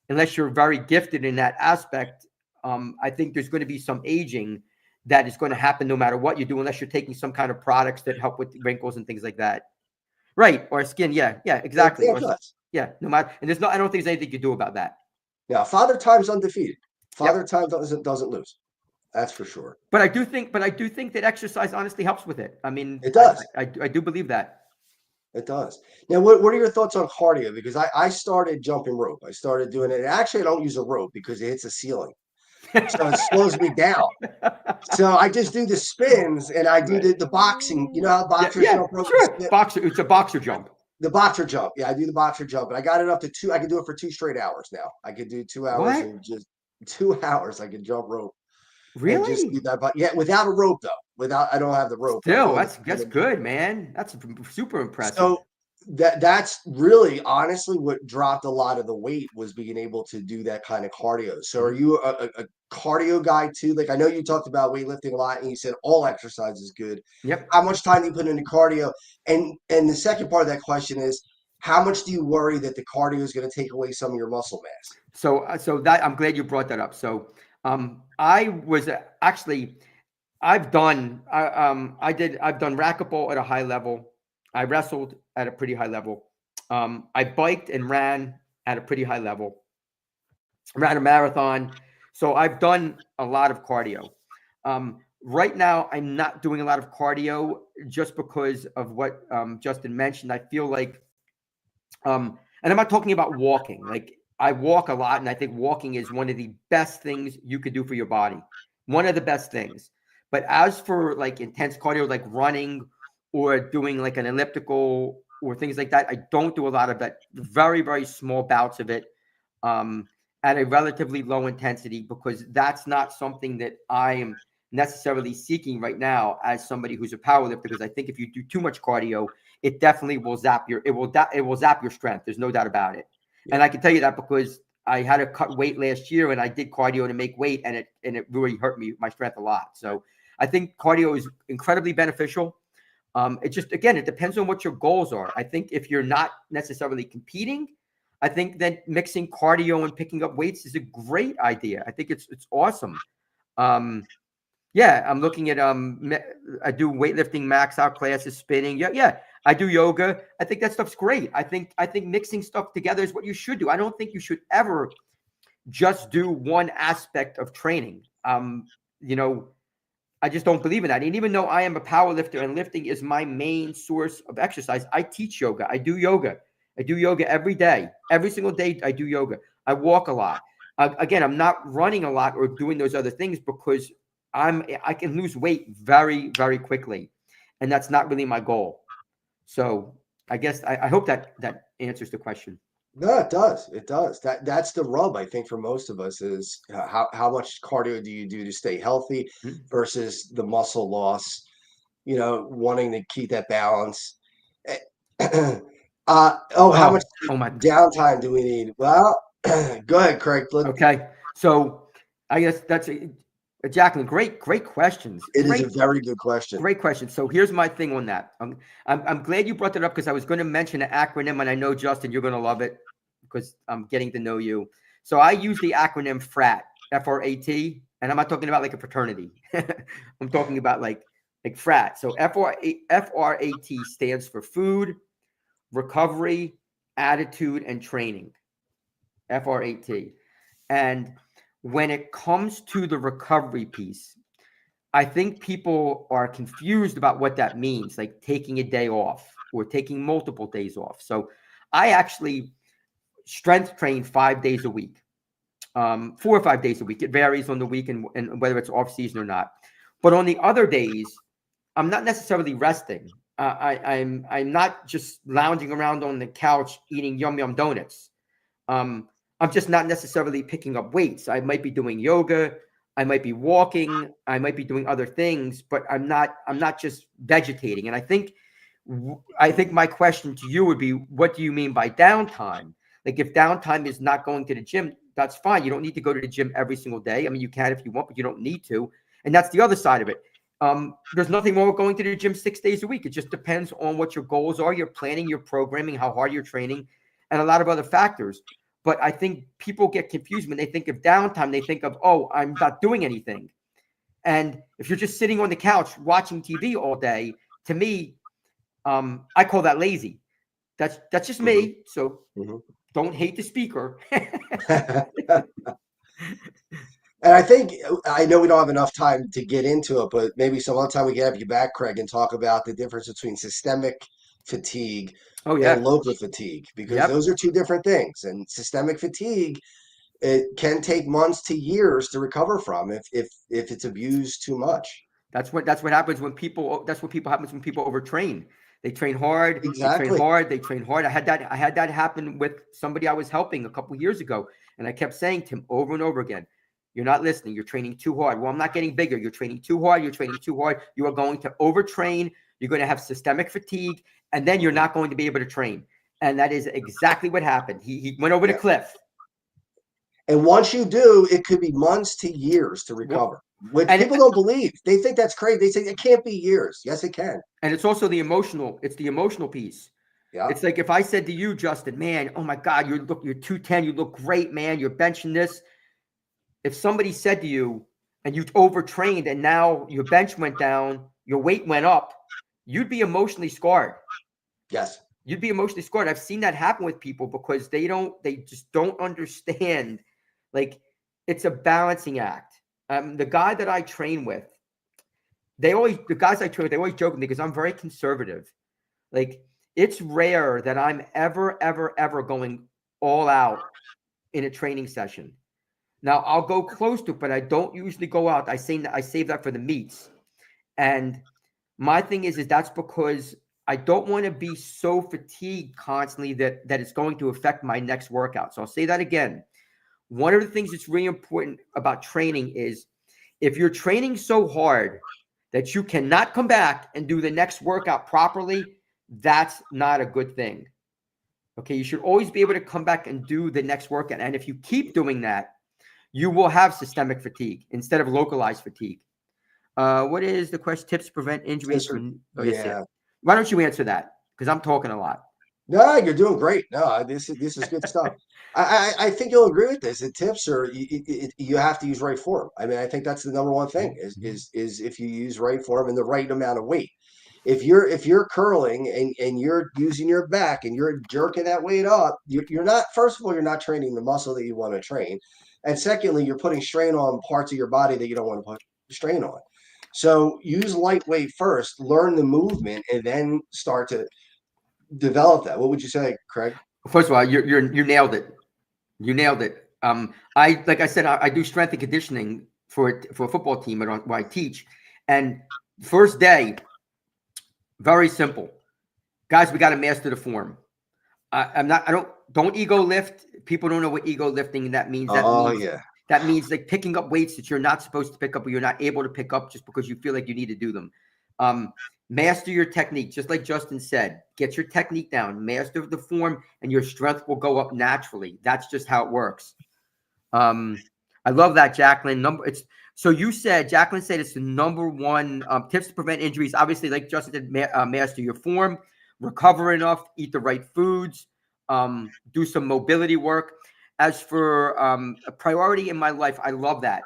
unless you're very gifted in that aspect, I think there's going to be some aging that is going to happen no matter what you do, unless you're taking some kind of products that help with wrinkles and things like that. Right. Or skin. Yeah, exactly. No matter, and I don't think there's anything you can do about that. Yeah. Father Time's undefeated. Father Time doesn't lose. That's for sure. But I do think that exercise honestly helps with it. I mean, it does. I do believe that. It does. Now, what are your thoughts on cardio? Because I started jumping rope. I started doing it. Actually, I don't use a rope because it hits a ceiling. So it slows me down. So I just do the spins and I do the boxing. You know how boxers jump rope? Sure. It's a boxer jump. The boxer jump. Yeah, I do the boxer jump. And I got it up to 2. I can do it for 2 straight hours now. I could do 2 hours and just 2 hours. I can jump rope. Really? And just do that. But yeah, without a rope though. I don't have the rope. Still, that's good, man. That's super impressive. So that's really honestly what dropped a lot of the weight, was being able to do that kind of cardio. So are you a cardio guy too? Like, I know you talked about weightlifting a lot and you said all exercise is good. Yep. How much time do you put into cardio? And the second part of that question is, how much do you worry that the cardio is going to take away some of your muscle mass? So that, I'm glad you brought that up. So I was actually, I've done racquetball at a high level. I wrestled at a pretty high level. I biked and ran at a pretty high level. Ran a marathon. So I've done a lot of cardio. Right now, I'm not doing a lot of cardio just because of what Justin mentioned. I feel like, and I'm not talking about walking. Like, I walk a lot, and I think walking is one of the best things you could do for your body. One of the best things. But as for like intense cardio, like running or doing like an elliptical or things like that, I don't do a lot of that. Very, very small bouts of it at a relatively low intensity, because that's not something that I am necessarily seeking right now as somebody who's a powerlifter. Because I think if you do too much cardio, it definitely will zap your strength. There's no doubt about it. Yeah. And I can tell you that because I had to cut weight last year and I did cardio to make weight, and it really hurt my strength a lot. So I think cardio is incredibly beneficial. It just, again, it depends on what your goals are. I think if you're not necessarily competing, I think that mixing cardio and picking up weights is a great idea. I think it's awesome. Yeah, I'm looking at I do weightlifting max out classes, spinning. Yeah, I do yoga. I think that stuff's great. I think mixing stuff together is what you should do. I don't think you should ever just do one aspect of training. I just don't believe in that. And even though I am a power lifter and lifting is my main source of exercise, I teach yoga. I do yoga. I do yoga every day. Every single day I do yoga. I walk a lot. Again, I'm not running a lot or doing those other things because I can lose weight very, very quickly. And that's not really my goal. So I guess I hope that answers the question. No, it does. It does. That's the rub, I think, for most of us is how much cardio do you do to stay healthy versus the muscle loss, wanting to keep that balance. How much downtime do we need? Well, go ahead, Craig. Okay. So I guess that's Jacqueline, great questions. It is a very good question. Great question. So here's my thing on that. I'm glad you brought that up because I was going to mention an acronym, and I know, Justin, you're going to love it because I'm getting to know you. So I use the acronym FRAT, F-R-A-T, and I'm not talking about like a fraternity. I'm talking about like FRAT. So F-R-A-T stands for food, recovery, attitude, and training. F-R-A-T. And when it comes to the recovery piece, I think people are confused about what that means, like taking a day off or taking multiple days off. So I actually strength train 5 days a week, 4 or 5 days a week. It varies on the week and whether it's off season or not. But on the other days, I'm not necessarily resting. I'm not just lounging around on the couch eating yum donuts. I'm just not necessarily picking up weights. I might be doing yoga. I might be walking. I might be doing other things, but I'm not just vegetating. And I think my question to you would be, what do you mean by downtime? Like if downtime is not going to the gym, that's fine. You don't need to go to the gym every single day. I mean, you can if you want, but you don't need to. And that's the other side of it. There's nothing wrong with going to the gym 6 days a week. It just depends on what your goals are, your planning, your programming, how hard you're training, and a lot of other factors. But I think people get confused when they think of downtime. They think of, oh, I'm not doing anything. And if you're just sitting on the couch watching TV all day, to me, I call that lazy. That's just me. So don't hate the speaker. And I know we don't have enough time to get into it, but maybe some other time we can have you back, Craig, and talk about the difference between systemic fatigue and local fatigue, because those are two different things. And systemic fatigue, it can take months to years to recover from if it's abused too much. That's what happens when people. That's what happens when people overtrain. They train hard. Exactly. They train hard. I had that happen with somebody I was helping a couple of years ago, and I kept saying to him over and over again, "You're not listening. You're training too hard." Well, I'm not getting bigger. You're training too hard. You're training too hard. You are going to overtrain. You're going to have systemic fatigue, and then you're not going to be able to train. And that is exactly what happened. He went over the cliff. And once you do, it could be months to years to recover. Which people don't believe. They think that's crazy. They say it can't be years. Yes, it can. And it's also the emotional. It's the emotional piece. Yeah. It's like if I said to you, Justin, man, oh my God, you're 210. You look great, man. You're benching this. If somebody said to you and you overtrained and now your bench went down, your weight went up, you'd be emotionally scarred. Yes. You'd be emotionally scarred. I've seen that happen with people because they just don't understand. Like it's a balancing act. The guy that I train with, they always joke with me because I'm very conservative. Like it's rare that I'm ever going all out in a training session. Now I'll go close to it, but I don't usually go out. I save that for the meets. And my thing is that's because I don't want to be so fatigued constantly that it's going to affect my next workout. So I'll say that again. One of the things that's really important about training is if you're training so hard that you cannot come back and do the next workout properly, that's not a good thing. Okay, you should always be able to come back and do the next workout. And if you keep doing that, you will have systemic fatigue instead of localized fatigue. What is the question? Tips to prevent injuries from yeah. Why don't you answer that? Because I'm talking a lot. No, you're doing great. No, this is good stuff. I think you'll agree with this. The tips are you have to use right form. I mean, I think that's the number one thing is if you use right form and the right amount of weight. If you're curling and you're using your back and you're jerking that weight up, you're not. First of all, you're not training the muscle that you want to train, and secondly, you're putting strain on parts of your body that you don't want to put strain on. So use lightweight first, learn the movement, and then start to develop that. What would you say, Craig? First of all, you nailed it. You nailed it. Like I said, I do strength and conditioning for a football team where I teach, and first day, very simple, guys. We got to master the form. Don't ego lift. People don't know what ego lifting that means. That means like picking up weights that you're not supposed to pick up or you're not able to pick up just because you feel like you need to do them. Master your technique, just like Justin said. Get your technique down, master the form, and your strength will go up naturally. That's just how it works. I love that, Jacqueline. So you said, Jacqueline said it's the number one tips to prevent injuries. Obviously, like Justin said, master your form, recover enough, eat the right foods, do some mobility work. As for a priority in my life, I love that.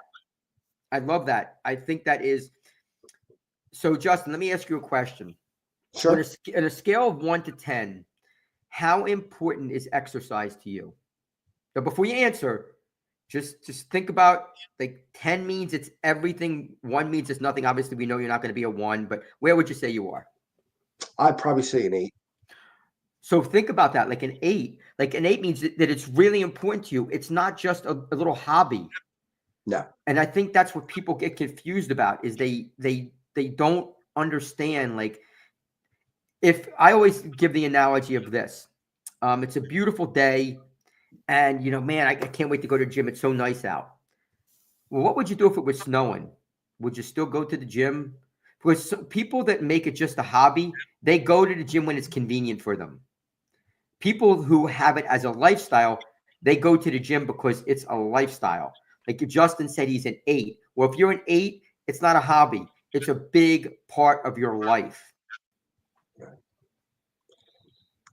I love that. I think that is. So, Justin, let me ask you a question. Sure. On a scale of 1 to 10, how important is exercise to you? So before you answer, just think about, like, 10 means it's everything. 1 means it's nothing. Obviously, we know you're not going to be a 1, but where would you say you are? I'd probably say an 8. So think about that, like an 8. Like an 8 means that it's really important to you. It's not just a little hobby. No. And I think that's what people get confused about is they don't understand. Like, if I always give the analogy of this, it's a beautiful day and, man, I can't wait to go to the gym. It's so nice out. Well, what would you do if it was snowing? Would you still go to the gym? Because people that make it just a hobby, they go to the gym when it's convenient for them. People who have it as a lifestyle, they go to the gym because it's a lifestyle. Like Justin said, he's an 8. Well, if you're an 8, it's not a hobby. It's a big part of your life.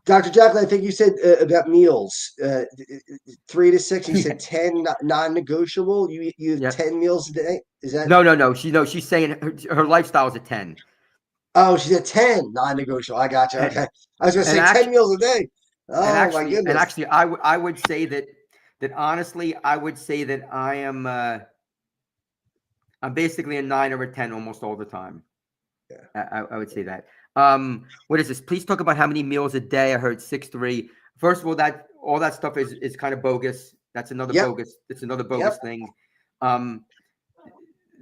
Dr. Jacqueline, I think you said about meals, 3 to 6. You said 10 non-negotiable. You have 10 meals a day. Is that? No. She's saying her lifestyle is a 10. Oh, she said 10 non-negotiable. I got you. Okay, I was going to say 10 meals a day. Oh my goodness. And actually, I would say that honestly, I would say that I am. I'm basically a 9 or a 10 almost all the time. Yeah, I would say that. What is this? Please talk about how many meals a day. I heard 6 to 3. First of all, all that stuff is kind of bogus. That's another bogus. It's another bogus thing.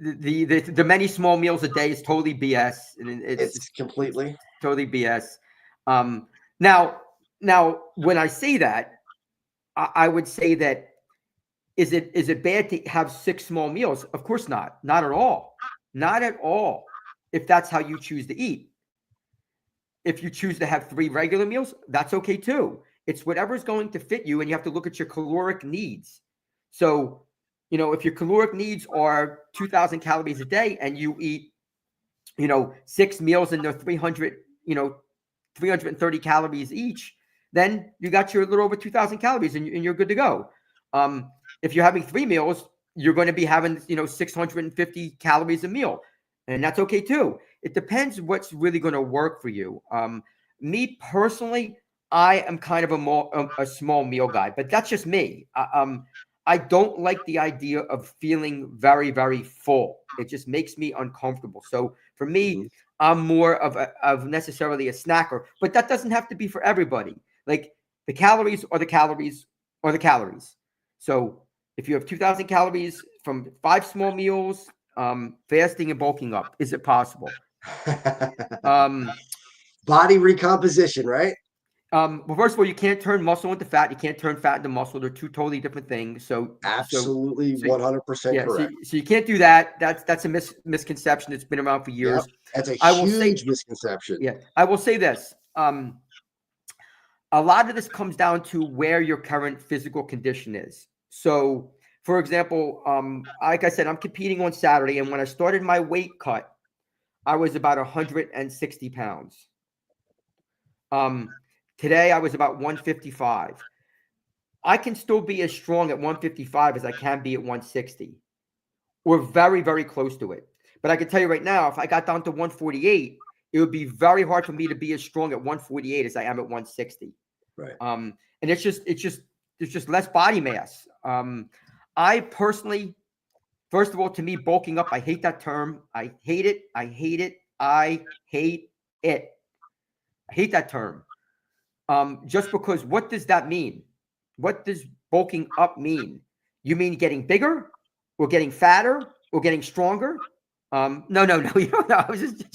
The many small meals a day is totally BS. And it's completely totally BS. Now, when I say that, I would say that is it bad to have 6 small meals? Of course not. Not at all. Not at all. If that's how you choose to eat. If you choose to have 3 regular meals, that's okay too. It's whatever's going to fit you, and you have to look at your caloric needs. So, if your caloric needs are 2,000 calories a day and you eat, 6 meals and they're 330 calories each, then you got your little over 2,000 calories and you're good to go. If you're having 3 meals, you're going to be having, 650 calories a meal. And that's okay too. It depends what's really going to work for you. Me personally, I am kind of a small meal guy, but that's just me. I don't like the idea of feeling very, very full. It just makes me uncomfortable. So for me, I'm more of necessarily a snacker, but that doesn't have to be for everybody. Like the calories are the calories are the calories. So if you have 2,000 calories from 5 small meals, fasting and bulking up, is it possible? Body recomposition, right? Well, first of all, you can't turn muscle into fat. You can't turn fat into muscle. They're 2 totally different things. So absolutely 100% correct. So you can't do that. That's a misconception that's been around for years. Yep. That's a huge misconception. Yeah, I will say this. a lot of this comes down to where your current physical condition is. So, for example, like I said, I'm competing on Saturday, and when I started my weight cut, I was about 160 pounds. Today, I was about 155. I can still be as strong at 155 as I can be at 160. We're very, very close to it. But I can tell you right now, if I got down to 148, it would be very hard for me to be as strong at 148 as I am at 160. Right. And it's just there's just less body mass. I personally, first of all, to me, bulking up, I hate that term. I hate it. I hate it. I hate it. I hate that term. Just because, what does that mean? What does bulking up mean? You mean getting bigger, or getting fatter, or getting stronger? No. You don't know. I was just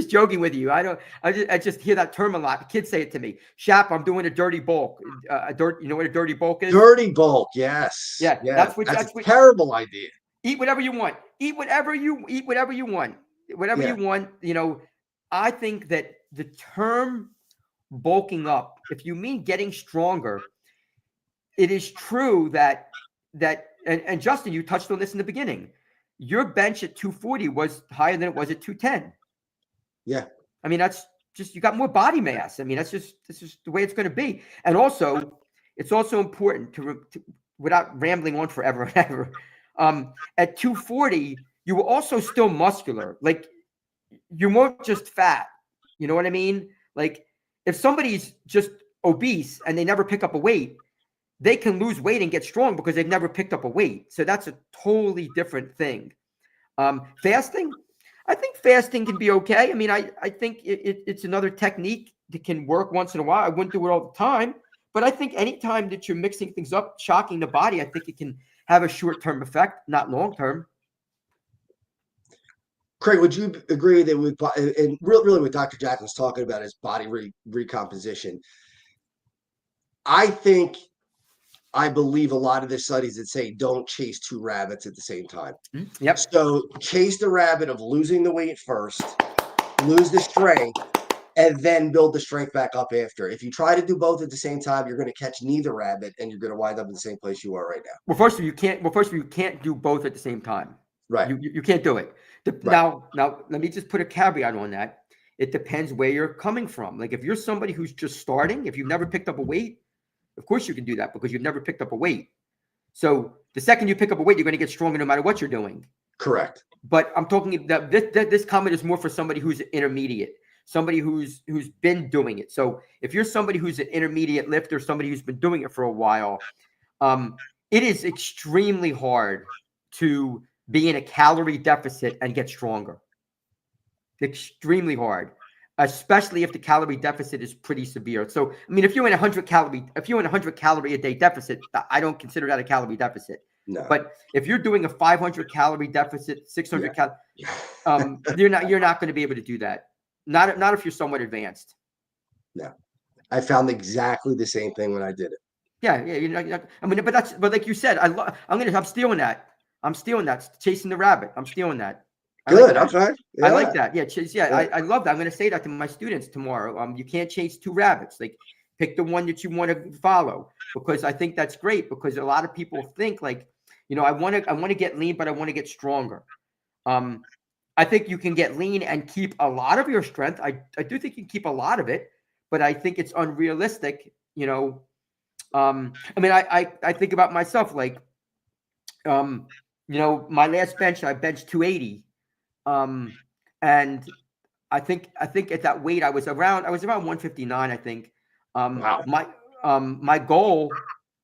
joking with you. I just hear that term a lot. The kids say it to me. Shap, I'm doing a dirty bulk. You know what a dirty bulk is? Dirty bulk, yes. Yeah. That's a terrible idea. Eat whatever you want. Eat whatever you want. Whatever you want. You know, I think that the term bulking up, if you mean getting stronger, it is true that and Justin, you touched on this in the beginning. Your bench at 240 was higher than it was at 210. Yeah. I mean, that's just, you got more body mass. I mean, that's just the way it's going to be. And also, it's also important to without rambling on forever and ever, at 240, you were also still muscular. Like, you weren't just fat. You know what I mean? Like, if somebody's just obese and they never pick up a weight, they can lose weight and get strong because they've never picked up a weight. So that's a totally different thing. Fasting, I think fasting can be okay. I mean, I think it's another technique that can work once in a while. I wouldn't do it all the time, but I think anytime that you're mixing things up, shocking the body, I think it can have a short-term effect, not long-term. Craig, would you agree that and really what Dr. Jack was talking about is body recomposition? I believe a lot of the studies that say don't chase two rabbits at the same time. Yep. So chase the rabbit of losing the weight first, lose the strength, and then build the strength back up after. If you try to do both at the same time, you're going to catch neither rabbit, and you're going to wind up in the same place you are right now. Well, first of all, you can't do both at the same time. Right. You can't do it. Right. Now, let me just put a caveat on that. It depends where you're coming from. Like, if you're somebody who's just starting, if you've never picked up a weight, of course you can do that because you've never picked up a weight. So the second you pick up a weight, you're going to get stronger no matter what you're doing. Correct. But I'm talking that this comment is more for somebody who's intermediate, somebody who's been doing it. So if you're somebody who's an intermediate lifter, somebody who's been doing it for a while, it is extremely hard to be in a calorie deficit and get stronger. Extremely hard. Especially if the calorie deficit is pretty severe. So, I mean, if you're in a 100 calorie a day deficit, I don't consider that a calorie deficit. No. But if you're doing a 500 calorie deficit, 600 you're not going to be able to do that. Not if you're somewhat advanced. No, I found exactly the same thing when I did it. Yeah. You're not, I mean, but like you said, I'm stealing that. I'm stealing that. Chasing the rabbit. I'm stealing that. Good. Okay. Yeah. I like that. Yeah. I love that. I'm going to say that to my students tomorrow. You can't chase two rabbits. Like, pick the one that you want to follow, because I think that's great, because a lot of people think like, you know, I want to get lean, but I want to get stronger. I think you can get lean and keep a lot of your strength. I do think you can keep a lot of it, but I think it's unrealistic. You know, I mean, I think about myself, like, you know, my last bench, I benched 280. And I think at that weight, I was around 159, I think. Wow. My goal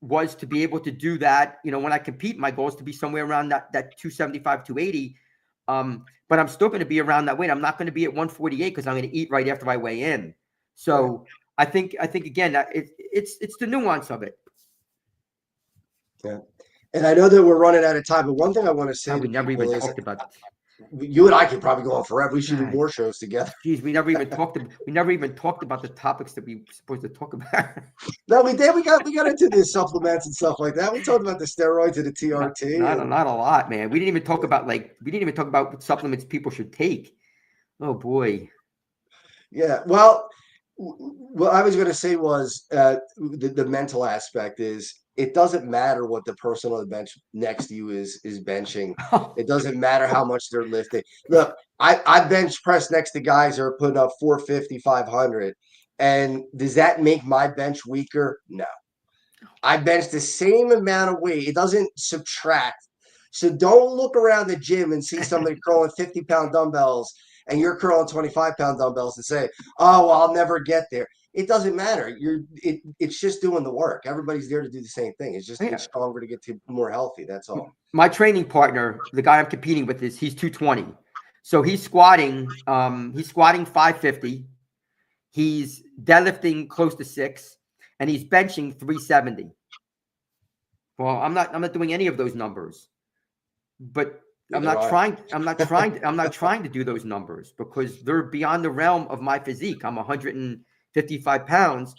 was to be able to do that. You know, when I compete, my goal is to be somewhere around that 275, 280. But I'm still going to be around that weight. I'm not going to be at 148 because I'm going to eat right after I weigh in. So I think again, that it's the nuance of it. Yeah. And I know that we're running out of time, but one thing I want to say, we never even talked about. You and I could probably go on forever. We should do more shows together. Geez, we never even talked about the topics that we were supposed to talk about. No, we did. We got into the supplements and stuff like that. We talked about the steroids and the TRT. Not a lot, man. We didn't even talk about what supplements people should take. Oh boy. Yeah. Well, What I was going to say was the mental aspect is it doesn't matter what the person on the bench next to you is benching. It doesn't matter how much they're lifting. Look, I bench press next to guys that are putting up 450, 500. And does that make my bench weaker? No. I bench the same amount of weight. It doesn't subtract. So don't look around the gym and see somebody curling 50-pound dumbbells and you're curling 25-pound dumbbells and say, oh, well, I'll never get there. It doesn't matter. It's just doing the work. Everybody's there to do the same thing. It's just get stronger to get to more healthy. That's all. My training partner, the guy I'm competing with, he's 220. So he's squatting 550. He's deadlifting close to 6, and he's benching 370. Well, I'm not doing any of those numbers. But I'm not trying to do those numbers because they're beyond the realm of my physique. I'm 155 pounds.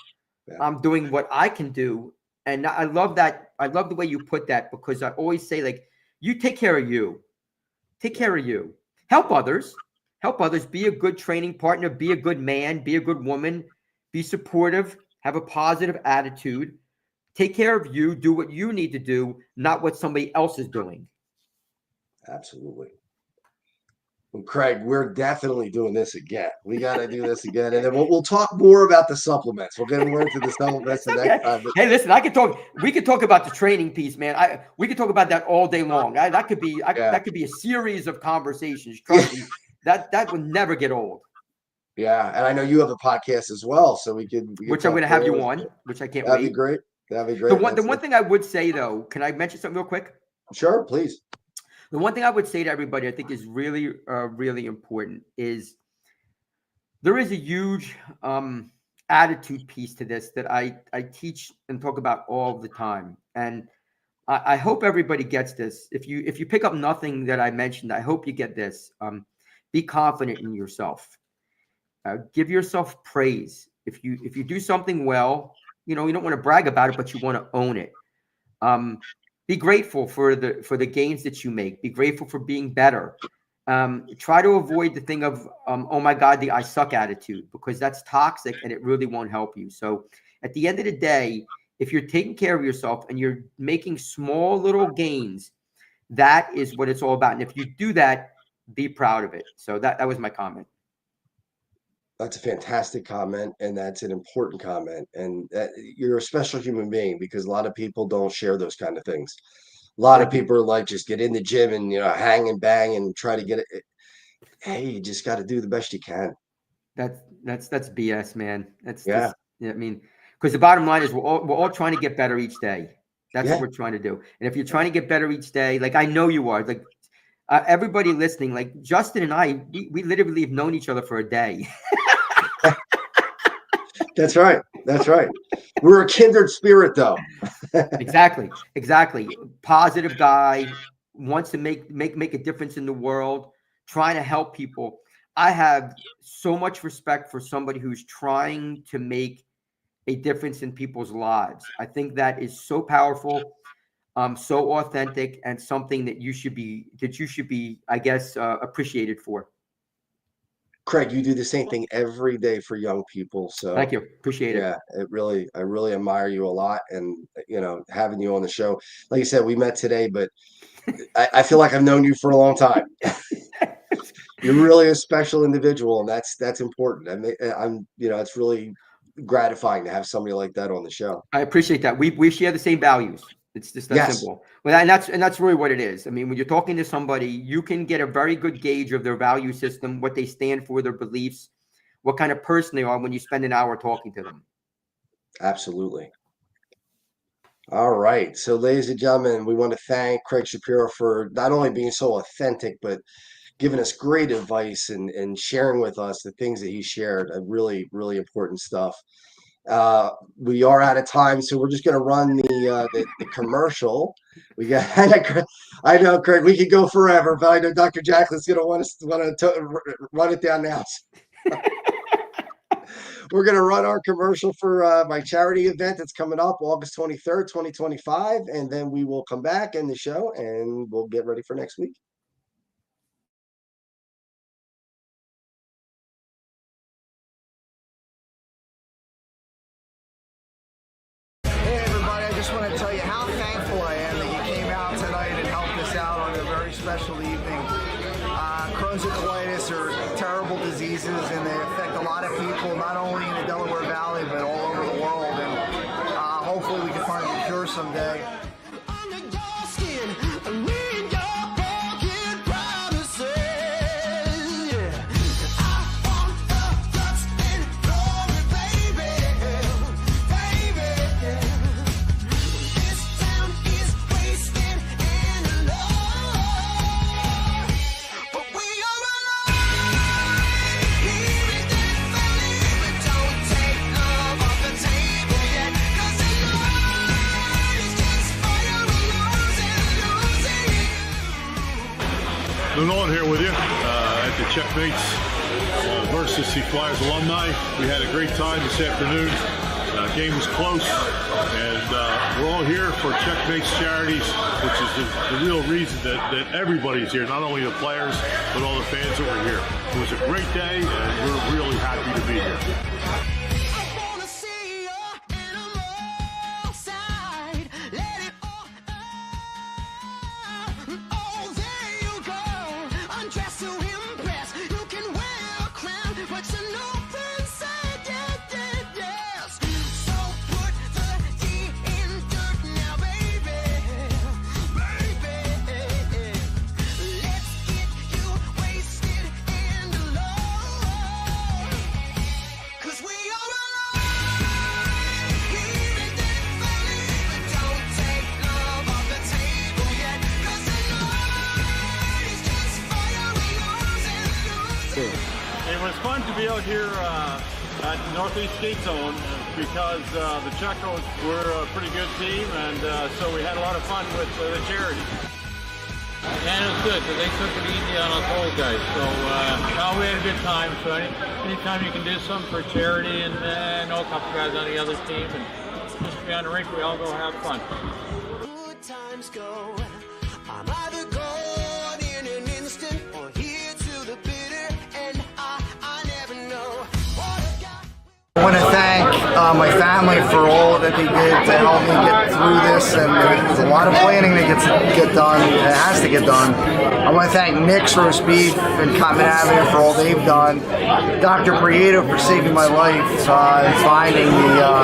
Yeah. I'm doing what I can do. And I love that. I love the way you put that because I always say, like, you take care of you. Take care of you. Help others. Help others. Be a good training partner. Be a good man. Be a good woman. Be supportive. Have a positive attitude. Take care of you. Do what you need to do, not what somebody else is doing. Absolutely. Well, Craig, we're definitely doing this again. We got to do this again. And then we'll talk more about the supplements. We'll get more into the supplements the next time. But... Hey, listen, we could talk about the training piece, man. We could talk about that all day long. That could be a series of conversations. Trust me, that would never get old. Yeah. And I know you have a podcast as well. So we could which I'm going to have you on, which I can't wait. That'd be great. That'd be great. The one thing I would say, though, can I mention something real quick? Sure, please. The one thing I would say to everybody, I think is really, really important is there is a huge attitude piece to this that I teach and talk about all the time. And I hope everybody gets this. If you pick up nothing that I mentioned, I hope you get this. Be confident in yourself. Give yourself praise. If you do something well, you don't want to brag about it, but you want to own it. Be grateful for the gains that you make. Be grateful for being better. Try to avoid the thing of, oh my God, the I suck attitude, because that's toxic and it really won't help you. So at the end of the day, if you're taking care of yourself and you're making small little gains, that is what it's all about. And if you do that, be proud of it. So that was my comment. That's a fantastic comment, and that's an important comment. And you're a special human being because a lot of people don't share those kind of things. A lot of people are like, just get in the gym and hang and bang and try to get it. Hey, you just got to do the best you can. That's BS, man. I mean, because the bottom line is we're all trying to get better each day. That's what we're trying to do. And if you're trying to get better each day, like I know you are, like everybody listening, like Justin and I, we literally have known each other for a day. That's right. That's right. We're a kindred spirit, though. Exactly. Positive guy, wants to make a difference in the world, trying to help people. I have so much respect for somebody who's trying to make a difference in people's lives. I think that is so powerful, so authentic, and something that you should be, I guess, appreciated for. Craig, you do the same thing every day for young people. So thank you. Appreciate it. Yeah, I really admire you a lot. And, having you on the show, like I said, we met today, but I feel like I've known you for a long time. You're really a special individual, and that's important. It's really gratifying to have somebody like that on the show. I appreciate that. We share the same values. It's just that simple. Well, and that's really what it is. I mean, when you're talking to somebody, you can get a very good gauge of their value system, what they stand for, their beliefs, what kind of person they are when you spend an hour talking to them. Absolutely. All right. So, ladies and gentlemen, we want to thank Craig Shapiro for not only being so authentic, but giving us great advice and sharing with us the things that he shared. Really, really important stuff. We are out of time, so we're just going to run the commercial. We got. I know, Craig. We could go forever, but I know Dr. Jacqueline's going to want to run it down now. We're going to run our commercial for my charity event that's coming up August 23rd, 2025, and then we will come back in the show and we'll get ready for next week. just want to tell you how thankful I am that you came out tonight and helped us out on a very special evening. Crohn's and colitis are terrible diseases, and they affect a lot of people, not only in the Delaware Valley, but all over the world. And hopefully we can find a cure someday. Nolan here with you at the Checkmates versus Flyers alumni. We had a great time this afternoon. Game was close, and we're all here for Checkmates Charities, which is the real reason that everybody's here, not only the players, but all the fans that were here. It was a great day, and we're really happy to be here. It was fun to be out here at the Northeast Skate Zone because the Checos were a pretty good team, and so we had a lot of fun with the charity. And it was good because they took it easy on us old guys. So we had a good time. So anytime you can do something for charity, and I know a couple guys on the other team, and just be on the rink, we all go have fun. Good times go. I'm either gone in an instant or here to the bitter, and I never know what I've got. I want to thank my family for all that they did to help me get through this, and there's a lot of planning that get done. It has to get done. I want to thank Nick's Roast Beef and Cotman Avenue for all they've done. Dr. Prieto for saving my life and finding the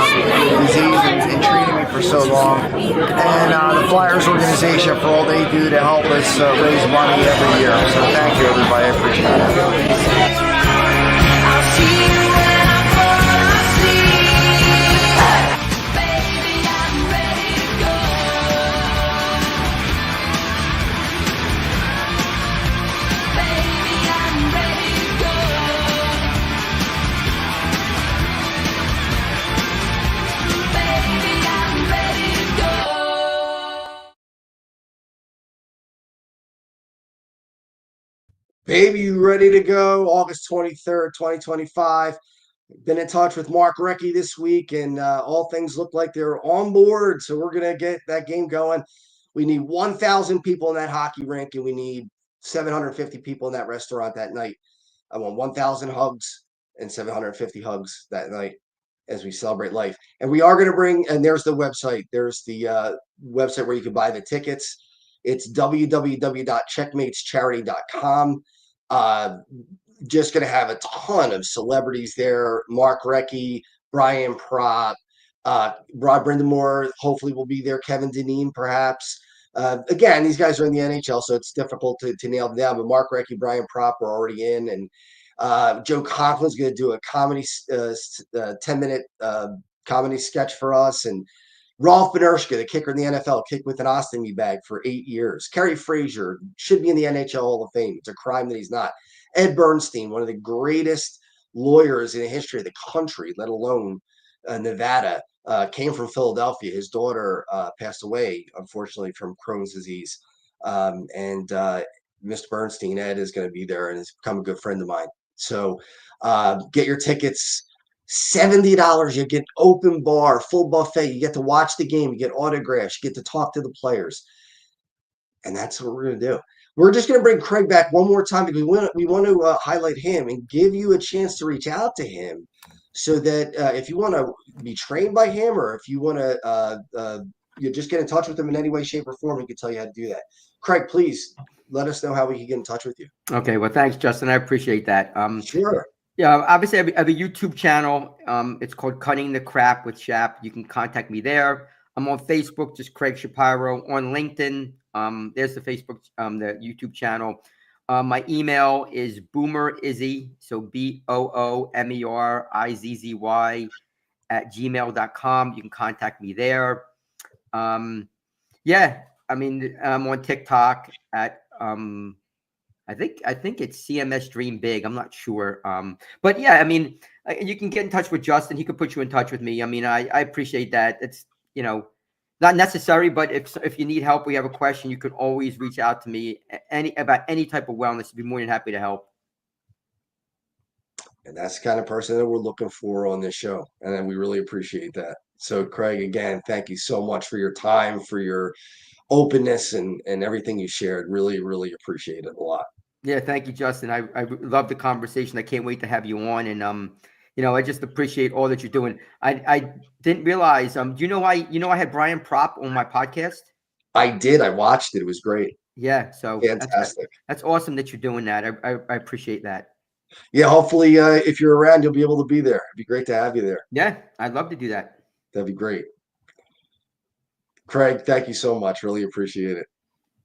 disease and treating me for so long. And the Flyers organization for all they do to help us raise money every year. So thank you, everybody. I appreciate it. Baby, you ready to go? August 23rd, 2025. Been in touch with Mark Recchi this week, and all things look like they're on board. So we're going to get that game going. We need 1,000 people in that hockey rink, and we need 750 people in that restaurant that night. I want 1,000 hugs and 750 hugs that night as we celebrate life. And we are going to bring, and there's the website. There's the website where you can buy the tickets. It's www.checkmatescharity.com. Just going to have a ton of celebrities there. Mark Recchi, Brian Propp, Rod Brindamore, hopefully will be there. Kevin Dineen, perhaps. Again, these guys are in the NHL, so it's difficult to nail them down. But Mark Recchi, Brian Propp are already in. And Joe Conklin's going to do a comedy, 10-minute comedy sketch for us. And Rolf Benershka, the kicker in the NFL, kicked with an ostomy bag for 8 years. Kerry Frazier should be in the NHL Hall of Fame. It's a crime that he's not. Ed Bernstein, one of the greatest lawyers in the history of the country, let alone Nevada, came from Philadelphia. His daughter passed away, unfortunately, from Crohn's disease. Mr. Bernstein, Ed, is going to be there and has become a good friend of mine. So get your tickets. $70. You get open bar, full buffet. You get to watch the game. You get autographs. You get to talk to the players. And that's what we're going to do. We're just going to bring Craig back one more time because we want to highlight him and give you a chance to reach out to him so that if you want to be trained by him or if you want to you just get in touch with him in any way, shape, or form, he can tell you how to do that. Craig, please let us know how we can get in touch with you. Okay, well, thanks, Justin. I appreciate that. Sure. Yeah, obviously, I have a YouTube channel. It's called Cutting the Crap with Shap. You can contact me there. I'm on Facebook, just Craig Shapiro. On LinkedIn, there's the Facebook, the YouTube channel. My email is boomerizzy, so BOOMERIZZY @gmail.com. You can contact me there. Yeah, I mean, I'm on TikTok at I think it's CMS Dream Big. I'm not sure. But yeah, I mean, you can get in touch with Justin. He could put you in touch with me. I mean, I appreciate that. It's, not necessary, but if you need help, we have a question, you can always reach out to me about any type of wellness. I'd be more than happy to help. And that's the kind of person that we're looking for on this show. And then we really appreciate that. So Craig, again, thank you so much for your time, for your openness and everything you shared. Really, really appreciate it a lot. Yeah, thank you, Justin. I love the conversation. I can't wait to have you on. And I just appreciate all that you're doing. I didn't realize. Do you know I had Brian Propp on my podcast? I did. I watched it. It was great. Yeah. So fantastic. That's awesome that you're doing that. I appreciate that. Yeah. Hopefully, if you're around, you'll be able to be there. It'd be great to have you there. Yeah, I'd love to do that. That'd be great. Craig, thank you so much. Really appreciate it.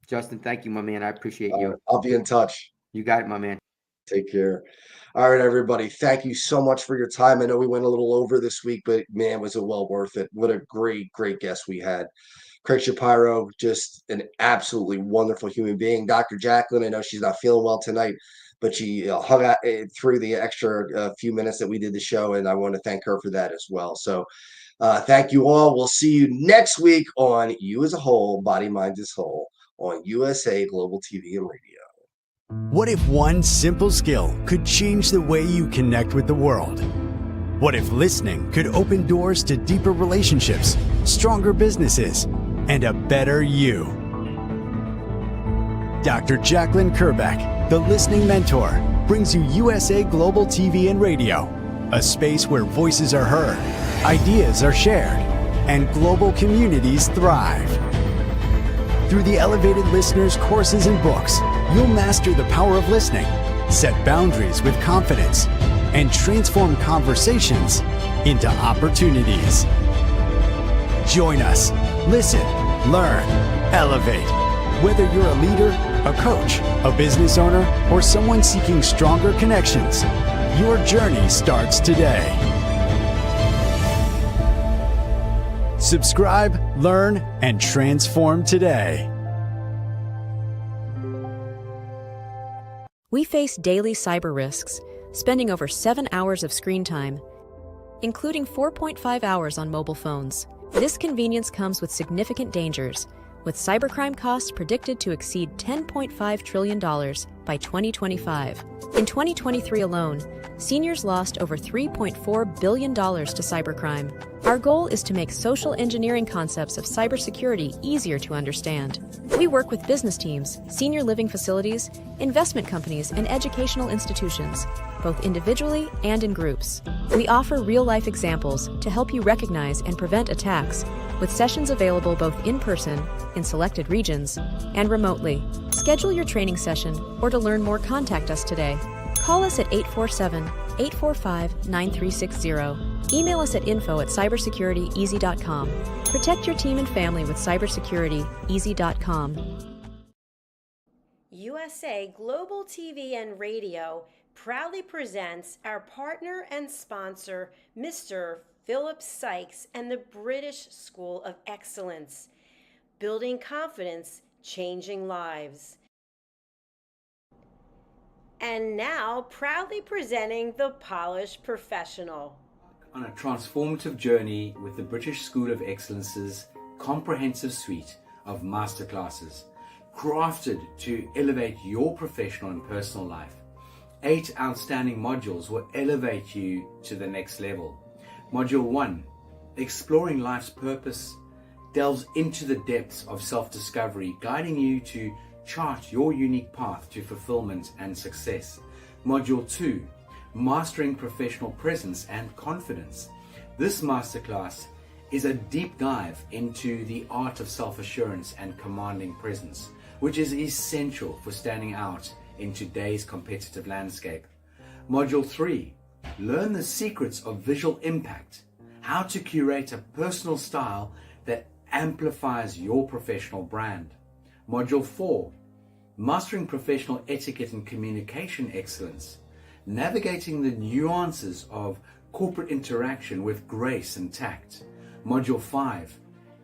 Justin, thank you, my man. I appreciate you. I'll be in touch. You got it, my man. Take care. All right, everybody. Thank you so much for your time. I know we went a little over this week, but man, was it well worth it. What a great, great guest we had. Craig Shapiro, just an absolutely wonderful human being. Dr. Jacqueline, I know she's not feeling well tonight, but she hung out through the extra few minutes that we did the show, and I want to thank her for that as well. So thank you all. We'll see you next week on You as a Whole, Body, Mind is Whole on USA Global TV and Radio. What if one simple skill could change the way you connect with the world? What if listening could open doors to deeper relationships, stronger businesses, and a better you? Dr. Jacqueline Kerbeck, the Listening Mentor, brings you USA Global TV and Radio, a space where voices are heard, ideas are shared, and global communities thrive. Through the elevated listeners' courses and books, you'll master the power of listening, set boundaries with confidence, and transform conversations into opportunities. Join us. Listen, learn, elevate. Whether you're a leader, a coach, a business owner, or someone seeking stronger connections, your journey starts today. Subscribe, learn, and transform today. We face daily cyber risks, spending over 7 hours of screen time, including 4.5 hours on mobile phones. This convenience comes with significant dangers, with cybercrime costs predicted to exceed $10.5 trillion by 2025. In 2023 alone, seniors lost over $3.4 billion to cybercrime. Our goal is to make social engineering concepts of cybersecurity easier to understand. We work with business teams, senior living facilities, investment companies, and educational institutions, both individually and in groups. We offer real-life examples to help you recognize and prevent attacks, with sessions available both in person, in selected regions, and remotely. Schedule your training session, or to learn more, contact us today. Call us at 847-845-9360. Email us at info@cybersecurityeasy.com. Protect your team and family with cybersecurityeasy.com. USA Global TV and Radio proudly presents our partner and sponsor, Mr. Philip Sykes and the British School of Excellence. Building confidence, changing lives. And now, proudly presenting the Polished Professional. On a transformative journey with the British School of Excellence's comprehensive suite of masterclasses, crafted to elevate your professional and personal life. 8 outstanding modules will elevate you to the next level. Module 1, Exploring Life's Purpose, delves into the depths of self-discovery, guiding you to chart your unique path to fulfillment and success. Module 2, Mastering Professional Presence and Confidence. This masterclass is a deep dive into the art of self-assurance and commanding presence, which is essential for standing out in today's competitive landscape. Module 3, learn the secrets of visual impact, how to curate a personal style that amplifies your professional brand. Module 4, mastering professional etiquette and communication excellence, navigating the nuances of corporate interaction with grace and tact. Module 5,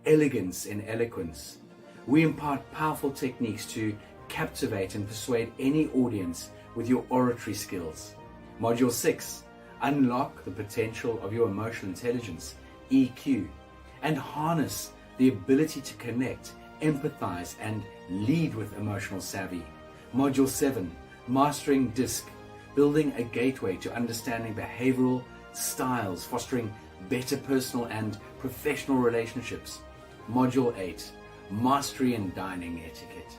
elegance in eloquence. We impart powerful techniques to captivate and persuade any audience with your oratory skills. Module 6, unlock the potential of your emotional intelligence, EQ, and harness the ability to connect, empathize, and lead with emotional savvy. Module 7, mastering DISC, building a gateway to understanding behavioral styles, fostering better personal and professional relationships. Module 8, mastery in dining etiquette,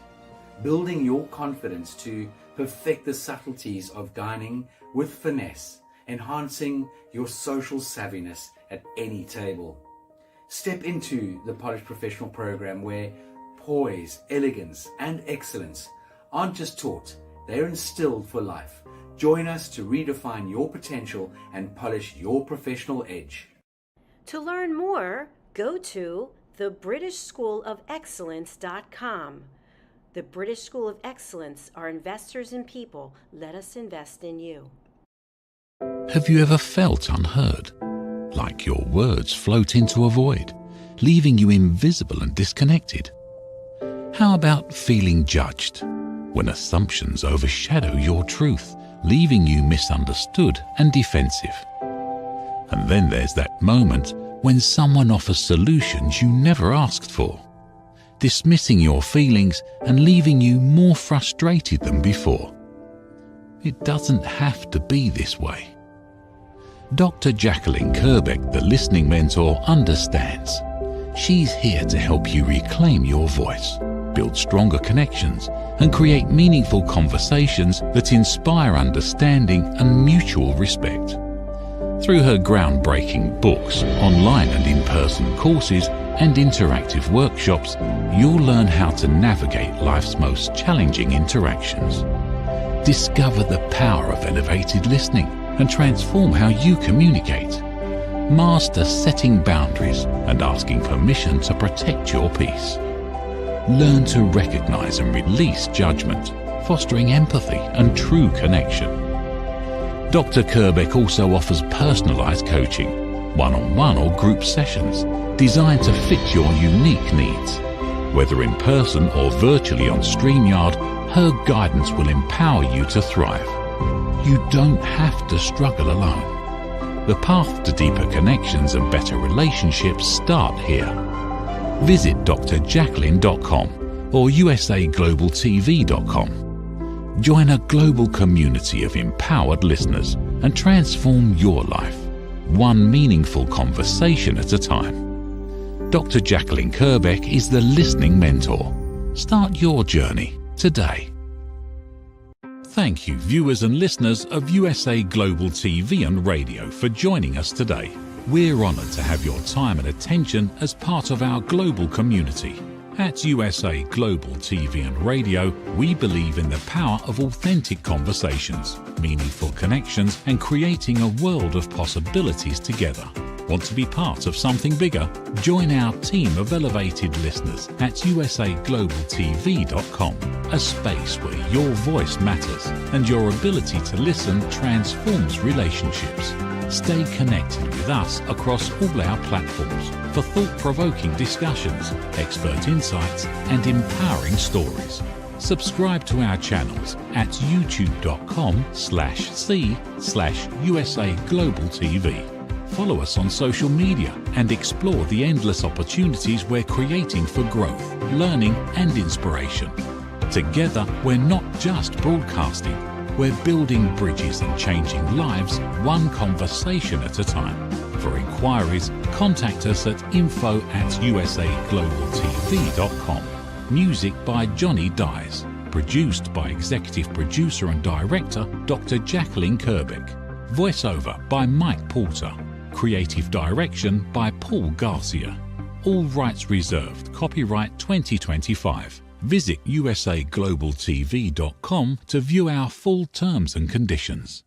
building your confidence to perfect the subtleties of dining with finesse, enhancing your social savviness at any table. Step into the Polished Professional program where poise, elegance, and excellence aren't just taught, they're instilled for life. Join us to redefine your potential and polish your professional edge. To learn more, go to thebritishschoolofexcellence.com. The British School of Excellence are investors in people. Let us invest in you. Have you ever felt unheard? Like your words float into a void, leaving you invisible and disconnected? How about feeling judged, when assumptions overshadow your truth, leaving you misunderstood and defensive? And then there's that moment when someone offers solutions you never asked for, dismissing your feelings and leaving you more frustrated than before. It doesn't have to be this way. Dr. Jacqueline Kerbeck, the listening mentor, understands. She's here to help you reclaim your voice, build stronger connections, and create meaningful conversations that inspire understanding and mutual respect. Through her groundbreaking books, online and in-person courses, and interactive workshops, you'll learn how to navigate life's most challenging interactions. Discover the power of elevated listening and transform how you communicate. Master setting boundaries and asking permission to protect your peace. Learn to recognize and release judgment, fostering empathy and true connection. Dr. Kerbeck also offers personalized coaching, one-on-one or group sessions designed to fit your unique needs. Whether in person or virtually on StreamYard, her guidance will empower you to thrive. You don't have to struggle alone. The path to deeper connections and better relationships start here. Visit drjacqueline.com or usaglobaltv.com. Join a global community of empowered listeners and transform your life, one meaningful conversation at a time. Dr. Jacqueline Kerbeck is the listening mentor. Start your journey today. Thank you, viewers and listeners of USA Global TV and Radio, for joining us today. We're honored to have your time and attention as part of our global community. At USA Global TV and Radio, we believe in the power of authentic conversations, meaningful connections, and creating a world of possibilities together. Want to be part of something bigger? Join our team of elevated listeners at usaglobaltv.com, a space where your voice matters and your ability to listen transforms relationships. Stay connected with us across all our platforms for thought-provoking discussions, expert insights, and empowering stories. Subscribe to our channels at youtube.com/c/USAGlobalTV. Follow us on social media and explore the endless opportunities we're creating for growth, learning, and inspiration. Together, we're not just broadcasting, we're building bridges and changing lives one conversation at a time. For inquiries, contact us at info@usaglobaltv.com. Music by Johnny Dyes. Produced by Executive Producer and Director Dr. Jacqueline Kerbeck. Voiceover by Mike Porter. Creative direction by Paul Garcia. All rights reserved. Copyright 2025. Visit usaglobaltv.com to view our full terms and conditions.